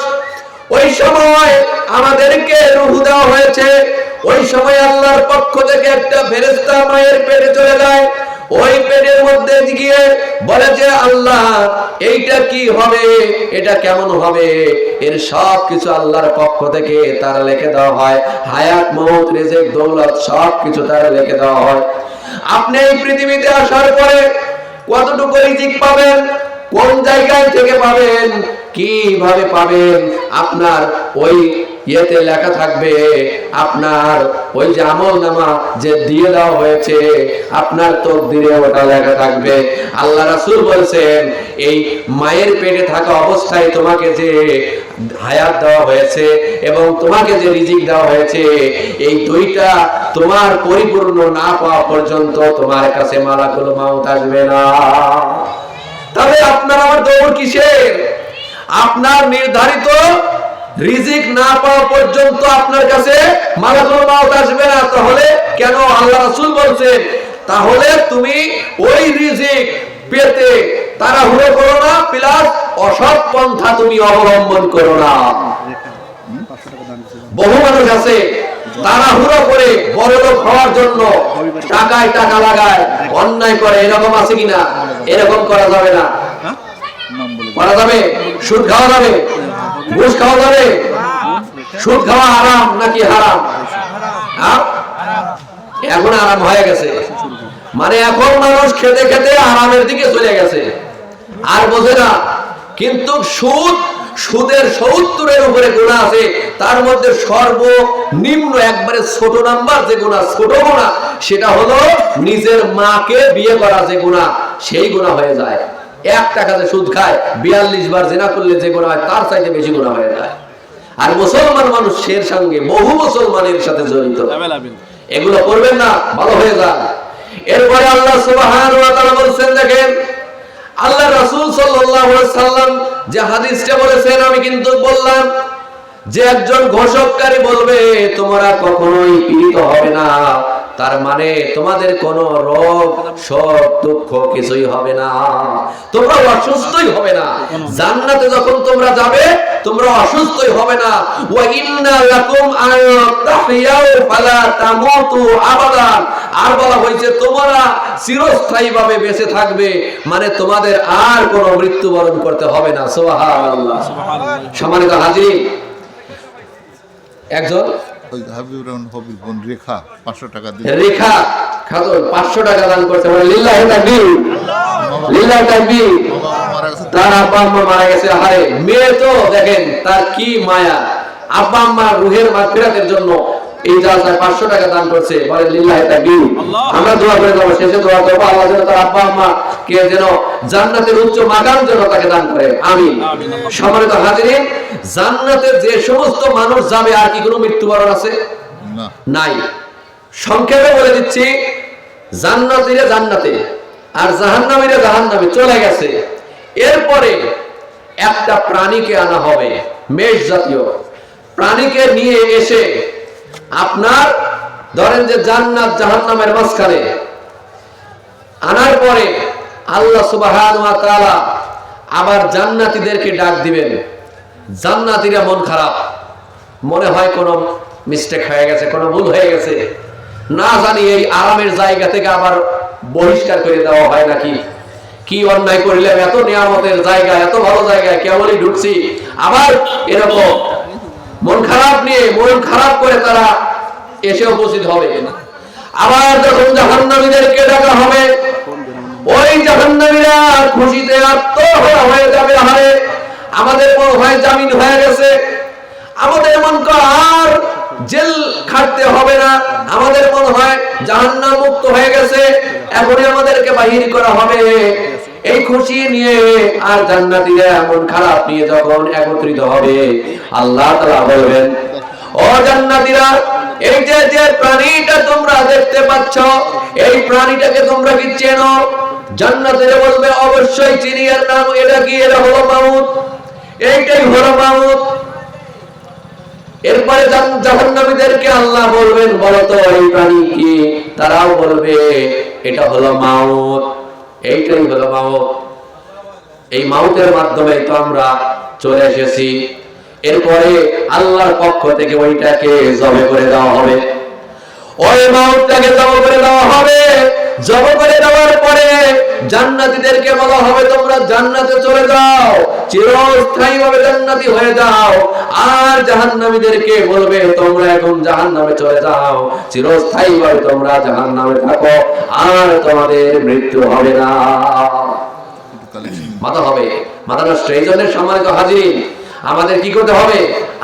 ওই সময় আমাদেরকে রূহ দেওয়া হয়েছে। ওই সময় আল্লাহর পক্ষ থেকে একটা ফেরেশতা মায়ের পেটে চলে যায়, ওই পেটের মধ্যে গিয়ে বলে যে আল্লাহ এইটা কি হবে, এটা কেমন হবে, এর সব কিছু আল্লাহর পক্ষ থেকে তার লিখে দেওয়া হয়। হায়াত, মওত, রিজিক, দৌলত সব কিছু তার লিখে দেওয়া হয়। আপনি এই পৃথিবীতে আসার পরে কতটুকু রিজিক পাবেন, কোন জায়গায় থেকে পাবেন, কিভাবে পাবেন, আপনার ওই ইয়েতে লেখা থাকবে। আপনার ওই যে আমলনামা যে দিয়ে দেওয়া হয়েছে, আপনার তকদিরে ওটা লেখা থাকবে। আল্লাহ রাসূল বলেছেন, এই মায়ের পেটে থাকা অবস্থায় তোমাকে যে হায়াত দেওয়া হয়েছে এবং তোমাকে যে রিজিক দেওয়া হয়েছে, এই দুইটা তোমার পরিপূর্ণ না পাওয়া পর্যন্ত তোমার কাছে মালাকুল মাউত আসবে না। তবে আপনার আমার দৌড় কিসের? আপনার নির্ধারিত রিজিক না পাওয়া পর্যন্ত আপনার কাছে মালাকুল মাউত আসবে না। তাহলে কেন আল্লাহ রাসূল বলছেন, তাহলে তুমি ওই রিজিক পেতে তাড়াহুড়ো করো না, প্লাস অসৎ পন্থা তুমি অবলম্বন করো না। বহু মানুষ আছে তাড়াহুড়ো করে বড়লোক হওয়ার জন্য টাকায় টাকা লাগায়, অন্যায় করে। এরকম আছে কিনা? এরকম করা যাবে না। করা যাবে? সুদ খাওয়া যাবে? ঘুষ খাওয়া যাবে? সুদ খাওয়া হারাম নাকি হারাম? এখন আরাম হয়ে গেছে, মানে এখন মানুষ খেতে খেতে আরামের দিকে চলে গেছে, আর বোঝে না। কিন্তু সুদের ৭০-এর উপরে গুনাহ আছে, তার মধ্যে সর্বনিম্ন একবারে ছোট নাম্বার যে গুনাহ, ছোট গুনাহ, সেটা হলো নিজের মাকে বিয়ে করা যে গুনাহ, সেই গুনাহ হয়ে যায়। 1 টাকাতে সুদ খায়, 42 বার জিনা করলে যে গুনাহ হয় তার চাইতে বেশি গুনাহ হয়ে যায়। আর মুসলমান মানুষের সঙ্গে বহু মুসলমানের সাথে জড়িত, এগুলো করবেন না, ভালো হয়ে যান। এরপরে আল্লাহ সুবহানাহু ওয়া তাআলা বলেন, দেখেন আল্লাহ রাসূল সাল্লাল্লাহু আলাইহি সাল্লাম যে হাদিসটা বলেছেন, আমি কিন্তু বললাম যে একজন ঘোষককারী বলবে তোমরা কখনোই পীড়িত হবে না, তার মানে তোমাদের কোনো রোগ শোক দুঃখ কিছুই হবে না, তোমরা অসুস্থই হবে না। জান্নাতে যখন তোমরা যাবে তোমরা অসুস্থই হবে না। ওয়া ইন্না লাকুম আন তাহইয়াউ ফালা তামুতু আবাদান, আর বলা হয়েছে তোমরা চিরস্থায়ীভাবে বেঁচে থাকবে, মানে তোমাদের আর কোনো মৃত্যুবরণ করতে হবে না। সুবহানাল্লাহ। সম্মানিত হাজির, একজন রেখা 500 টাকা দিল, রেখা খাতুন 500 টাকা দান করতে পারে। লিল্লাহি তাকবীর, লিল্লাহি তাকবীর। তার আব্বা আম্মা মারা গেছে, হায় মেয়ে তো দেখেন তার কি মায়া, আব্বা আম্মা রুহের মাগফিরাতের জন্য এই জালসায় 500 টাকা দান করছে। বলে লিল্লাহি তাকবীর। আমরা দোয়া করে দেব, শেষে দোয়া করব আল্লাহ যেন তার আব্বা আম্মা কে যেন জান্নাতের উচ্চ মাকাম যেন তাকে দান করে, আমিন। সম্মানিত হাজিরিন, জান্নাতে যে সমস্ত মানুষ যাবে, আর কি কোনো মৃত্যুবরণ আছে? না, নাই। সংক্ষেপে বলে দিচ্ছি, জান্নাতীরা জান্নাতে আর জাহান্নামীরা জাহান্নামে চলে গেছে। এরপরে একটা প্রাণীকে আনা হবে, মেষ জাতীয় প্রাণীকে নিয়ে এসে আপনার ধরেন যে জান্নাত জাহান্নামের মাঝখানে আনার পরে আল্লাহ সুবহানাহু ওয়া তাআলা আবার জান্নাতীদেরকে ডাক দিবেন। জান্নাতীরা মন খারাপ, মনে হয় কোনো মিস্টেক হয়ে গেছে, কোনো ভুল হয়ে গেছে, না জানি এই আরামের জায়গা থেকে আবার বহিষ্কার করে দেওয়া হয় নাকি, কি অন্যায় করিলাম, এত নিয়ামতের জায়গা, এত ভালো জায়গায় কেবলই ঢুকছি, আবার এরকম মন খারাপ নিয়ে, মন খারাপ করে তারা এসে উপস্থিত হবে। আবার যখন জাহান্নামীদেরকে ডাকা হবে, ওই জাহান্নামীরা খুশিতে আত্মহরা হয়ে যাবে, আরে আমাদের মনে হয় জামিন হয়ে গেছে, আমাদের মন আর জেল খাটতে হবে না, আমাদের মনে হয় জাহান্নাম মুক্ত হয়ে গেছে, এখনই আমাদেরকে বাহির করা হবে। এই খুশি নিয়ে আর জান্নাতীরা মন খারাপ নিয়ে যখন একত্রিত হবে, আল্লাহ তাআলা বলবেন, ও জান্নাতীরা, এই যে প্রাণীটা তোমরা দেখতে পাচ্ছ, এই প্রাণীটাকে তোমরা কি চেনো? জান্নাতীরা বলবে, অবশ্যই চিনি, এর নাম এটা কি? এরা হলো মাউত, এইটাই হলো মাউত। এরপরে জাহান্নামীদেরকে আল্লাহ বলবেন, বলো তো এই প্রাণী কি? তারাও বলবে, এটা হলো মাউত, এইটাই হলো মাউত। এই মাউতের মাধ্যমে তো আমরা চলে এসেছি। এরপরে আল্লাহর পক্ষ থেকে ওইটাকে জবে করে দেওয়া হবে, ওই মাউতটাকে জবে করে দেওয়া হবে। জব করে দেওয়ার পরে জান্নাতীদেরকে বলা হবে তোমরা জান্নাতে চলে যাও, চিরস্থায়ীভাবে জান্নাতি হয়ে যাও। আর জাহান্নামীদেরকে বলবে তোমরা এখন জাহান্নামে চলে যাও, চিরস্থায়ীভাবে তোমরা জাহান্নামে থাকো, আর তোমাদের মৃত্যু হবে না। মাথা হবে, মাথা নষ্ট। এই জন্য সম্মানিত হাজিরিন, আমাদের কি করতে হবে?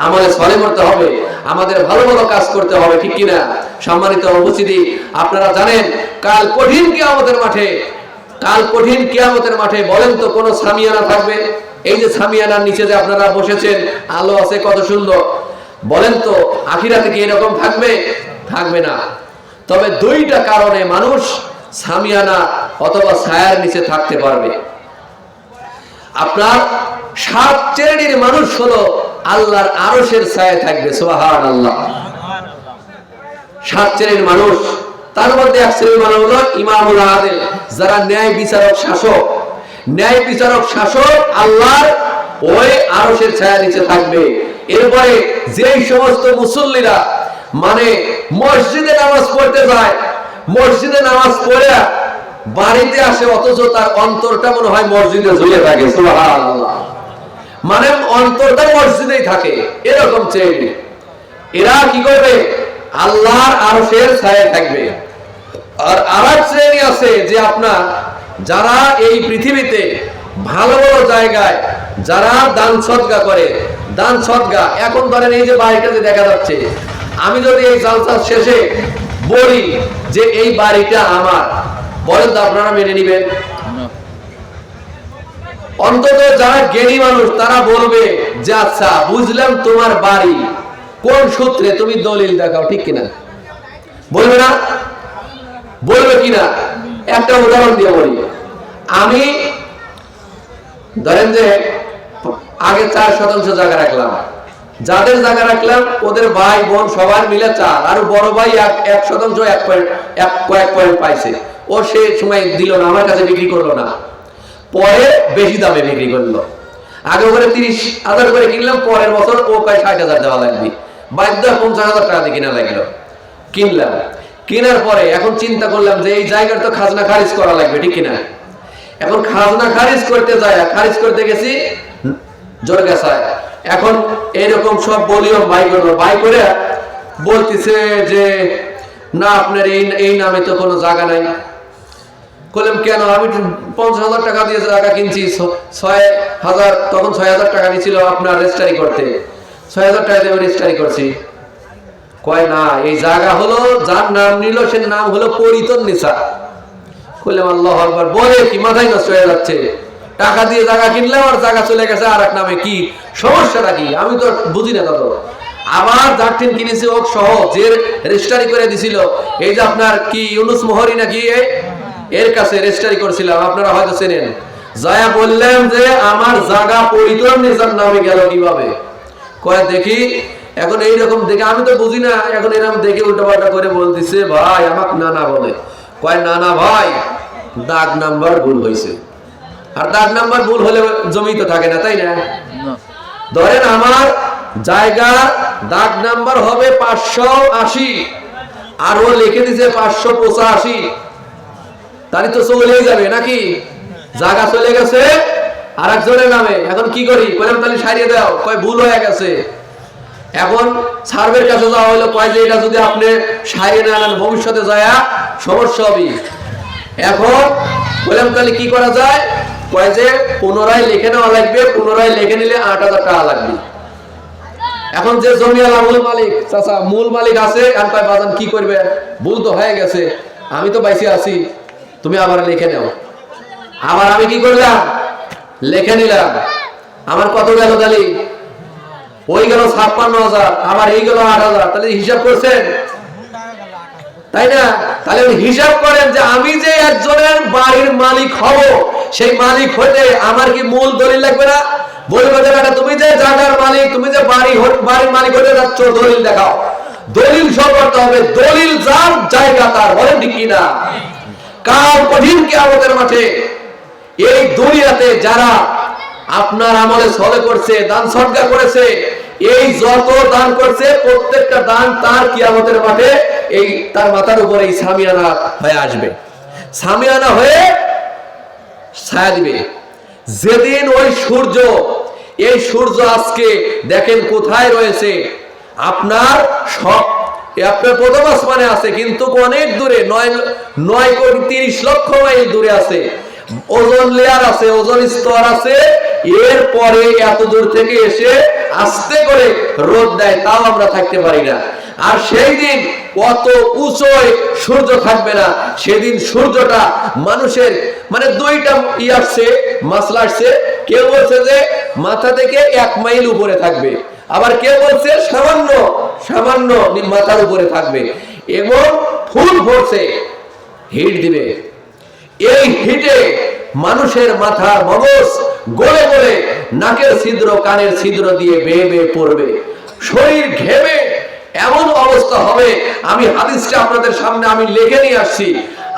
আমলে সলে করতে হবে, আমাদের ভালো ভালো কাজ করতে হবে, ঠিক কিনা? সম্মানিত উপস্থিতি, আপনারা জানেন কাল কঠিন কিয়ামতের মাঠে, কাল কঠিন কিয়ামতের মাঠে বলেন তো কোন সামিয়ানা থাকবে? এই যে সামিয়ানার নিচে যে আপনারা বসেছেন, আলো আছে কত সুন্দর, বলেন তো আখিরাতে কি এরকম থাকবে? থাকবে না। তবে দুইটা কারণে মানুষ সামিয়ানা অথবা ছায়ার নিচে থাকতে পারবে। আপনার 7 শ্রেণীর মানুষ হলো আল্লাহর আরশের ছায়ায় থাকবে, সুবহানাল্লাহ। 7 শ্রেণীর মানুষ, তার মধ্যে এক শ্রেণীর মানুষ হলো ইমামুল আদিল, যারা ন্যায় বিচারক শাসক। ন্যায় বিচারক শাসক আল্লাহর ওই আরশের ছায়ার নিচে থাকবে। এরপরে যেই সমস্ত মুসল্লিরা মানে মসজিদে নামাজ পড়তে যায়, মসজিদে নামাজ পড়ে বাড়িতে আসে অথচ তার অন্তরটা মনে হয় মসজিদে ঝুলে থাকে, সুবহানাল্লাহ। মানে অন্তরটা মসজিদেই থাকে, এরকম শ্রেণী। এরা কি করবে? আল্লাহর আরশের ছায়ায় থাকবে। আর আরেক শ্রেণী আছে যে আপনার যারা এই পৃথিবীতে ভালো ভালো জায়গায় যারা দান সদকা করে, দান সদকা। এখন ধরেন এই যে বাড়িটা যে দেখা যাচ্ছে, আমি যদি এই জালসা শেষে বলি যে এই বাড়িটা আমার, বলেন তো আপনারা মেনে নিবেন? অন্তত যারা জ্ঞানী মানুষ তারা বলবে যে আচ্ছা বুঝলাম তোমার বাড়ি, কোন সূত্রে, তুমি দলিল দেখাও, ঠিক কিনা? বলবে না? বলবে কিনা? একটা উদাহরণ দিয়ে বলি। আমি ধরেন যে আগে 4 শতাংশ জায়গা রাখলাম, যাদের জায়গা রাখলাম ওদের ভাই বোন সবার মিলে 4, আর বড় ভাই 1 শতাংশ 1 পয়েন্ট পাইছে। ও সে সময় দিল না, আমার কাছে বিক্রি করলো না, পরে বেশি দামে বিক্রি করলো। আগে ওখানে 30,000 করে কিনলাম, পরের বছর ও প্রায় 60,000 দেওয়া লাগবে, বাধ্য 50,000 টাকা দিয়ে কিনা লাগলো। কিনলাম, কেনার পরে এখন চিন্তা করলাম যে এই জায়গার তো খাজনা খারিজ করা লাগবে, ঠিক কিনা? এখন খাজনা খারিজ করতে যায়, খারিজ করতে গেছি জোরগাছায়। এখন এরকম সব বলিও বাই করবো, বাই করে বলতেছে যে না আপনার এই নামে তো কোনো জায়গা নাই। বললাম কেন? আমি 50,000 টাকা দিয়ে জায়গা কিনছি, 6,000, তখন 6,000 টাকা নিয়েছিল আপনার রেজিস্ট্রি করতে, 6,000 টাকা দিয়ে রেজিস্ট্রি করছি। কয় না, এই জায়গা হলো যার নাম নিল সে নাম হলো পরিতন নিসা। বললাম আল্লাহু আকবার, বলে কি মাথায় নষ্ট হয়ে যাচ্ছে? টাকা দিয়ে জায়গা কিনলাম আর জায়গা চলে গেছে আর এক নামে, কি সমস্যাটা কি? আমি তো বুঝি না তত। আবার যার টিন কিনেছি ও সহ যে রেজিস্ট্রি করে দিছিল, এই যে আপনার কি ইউনুস মোহরি নাকি, এর কাছে রেজিস্ট্রি করেছিলাম, আপনারা হয়তো চেনেন। যায়া বললেন যে আমার জায়গা পরিতন নিসার নামে গেল কিভাবে? কয় দেখি। এখন এইরকম দেখে আমি তো বুঝি না, এখন এরকম দেখে উল্টাপাল্টা করে বলতেছে ভাই আমাকে নানা বলে। কয় নানা ভাই দাগ নাম্বার ভুল হয়েছে। আর দাগ নাম্বার ভুল হলে জমি তো থাকে না, তাই না? ধরেন আমার জায়গা দাগ নাম্বার হবে 580 আর ও লিখে দিছে 585, তাহলে তো চলেই যাবে নাকি? জায়গা চলে গেছে আর একজনের নামে। এখন কি করি? কইলাম তাহলে সারিয়ে দাও। কয় ভুল হয়ে গেছে। এখন সার্ভের কাছে যাওয়া হলো, কয় যে এটা যদি আপনি সারিয়ে না নেন ভবিষ্যতে যায় সমস্যা হবে। এখন বললাম তাহলে কি করা যায়? কয় যে পুনরায় লিখে নেওয়া লাগবে, পুনরায় লিখে নিলে 8,000 টাকা লাগবে। এখন যে জমিওয়ালা মূল মালিক, চাচা মূল মালিক আছে, আর কয় বাজান কি করবে, ভুল তো হয়ে গেছে, আমি তো বাইসে আছি, তুমি আবার লিখে নাও। আবার আমি কি করলাম? লিখে নিলাম। আমার কত গেল তাহলে? ওই গেল 56,000, আবার এই গেল 8,000। তাহলে হিসাব করছেন, তাই না? তাহলে হিসাব করেন যে আমি যে একজনের বাড়ির মালিক হব, সেই মালিক হতে আমার কি মূল দলিল লাগবে না? বলবে যে বেটা তুমি যে জায়গার মালিক, তুমি যে বাড়ির মালিক হতে যাচ্ছ, দলিল দেখাও। দলিল সব করতে হবে, দলিল যার জায়গা তার, বলেন ঠিক কিনা? কাল কঠিন কিয়ামতের মাঠে এই দুনিয়াতে যারা আপনার আমলে সলে করছে, দান সদকা করেছে, এই যত দান করছে প্রত্যেকটা দান তার কিয়ামতের মাঠে এই তার মাথার উপরে এই সামিয়ানা হয়ে আসবে। সামিয়ানা হয়ে ছায়া দিবে। যেদিন ওই সূর্য, এই সূর্য আজকে দেখেন কোথায় রয়েছে, আপনার প্রথম আসমানে আছে, কিন্তু অনেক দূরে, 9,30,00,000 মাইল দূরে আছে। ওজোন লেয়ার আছে, ওজোন স্তর আছে, এরপরে এত দূর থেকে এসে আস্তে করে রোদ দেয়, তাও আমরা থাকতে পারি না। আর সেই দিন কত উঁচুয় সূর্য থাকবে না, সেদিন সূর্যটা মানুষের মানে দুইটা আসছে, মাসলা আসছে, কেউ বলছে যে মাথা থেকে 1 মাইল উপরে থাকবে, আবার কেউ বলছে সামান্য সামান্য মাথার উপরে থাকবে, এবং ফুল ফোর্সে হিট দিবে। এই হিটে মানুষের মাথার মগজ গলে গলে নাকের ছিদ্র, কানের ছিদ্র দিয়ে বেয়ে বেয়ে পড়বে, শরীর ঘেমে এমন অবস্থা হবে। আমি হাদিসটা আপনাদের সামনে আমি লিখে নিয়ে আসছি।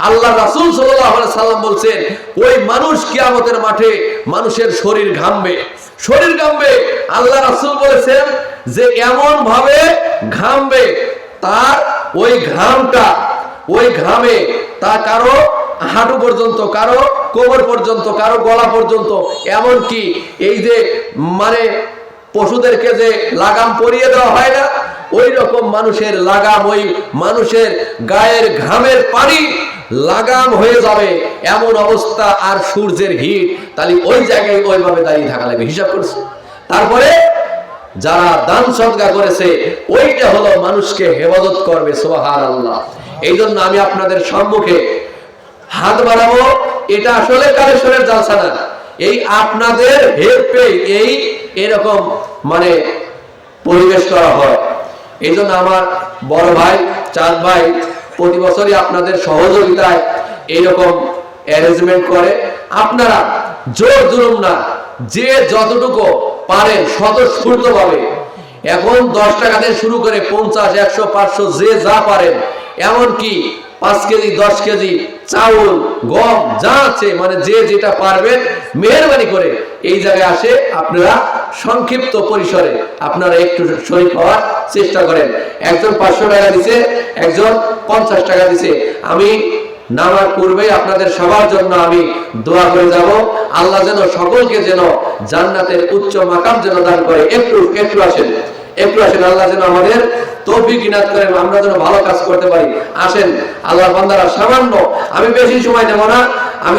আল্লাহ রাসূল সাল্লাল্লাহু আলাইহি সাল্লাম বলছেন, ওই মানুষ কিয়ামতের মাঠে মানুষের শরীর ঘামবে, শরীর ঘামবে। আল্লাহ রাসূল বলেছেন যে এমন ভাবে ঘামবে, তার ওই ঘামটা, ওই ঘামে তা কারো হাঁটু পর্যন্ত, কারো কোমর পর্যন্ত, কারো গলা পর্যন্ত, এমন কি এই যে মানে পশুদেরকে যে লাগাম পরিয়ে দেওয়া হয় না, ওই রকম মানুষের লাগাম, ওই মানুষের গায়ের ঘামের পানি লাগাম হয়ে যাবে, এমন অবস্থা। আর সূর্যের হিট, তাহলে ওই জায়গায় ওইভাবে দাঁড়িয়ে থাকা লাগবে, হিসাব করছে। তারপরে যারা দান সদকা করেছে, ওইটা হলো মানুষকে হেফাজত করবে। সুবহানাল্লাহ। এই জন্য আমি আপনাদের সম্মুখে হাত বাড়াবো, এটা আসলে কালেশ্বরের জালসা না, এই আপনাদের হেল্পে এই এরকম মানে পরিবেশ করা হয়। এই জন্য আমার বড় ভাই চাঁদ ভাই প্রতি বছরই আপনাদের সহযোগিতায় এইরকম অ্যারেঞ্জমেন্ট করে। আপনারা জোর জুলুম না, যে যতটুকু পারেন স্বতঃস্ফূর্তভাবে, এখন 10 টাকা থেকে শুরু করে 50, 100, 500 যে যা পারেন, এমনকি 5 কেজি 10 কেজি চাউল, গম যা আছে, মানে যে যেটা পারবেন মেহেরবানি করে এই জায়গায় আসে। আপনারা সংক্ষিপ্ত পরিসরে আপনারা একটু শরীক হওয়ার চেষ্টা করেন। একজন 500 টাকা দিছে, একজন 50 টাকা দিছে। আমি নামার পূর্বে আপনাদের সবার জন্য আমি দোয়া করে যাব, আল্লাহ যেন সকলকে যেন জান্নাতের উচ্চ মাকাম যেন দান করে। একটু আসেন, একটু আসেন, আল্লাহ যেন আমাদের তৌফিক ইনাত করেন, আমরা যেন ভালো কাজ করতে পারি। আসেন আল্লাহর বান্দারা, সামান্য, আমি বেশি সময় নেব না,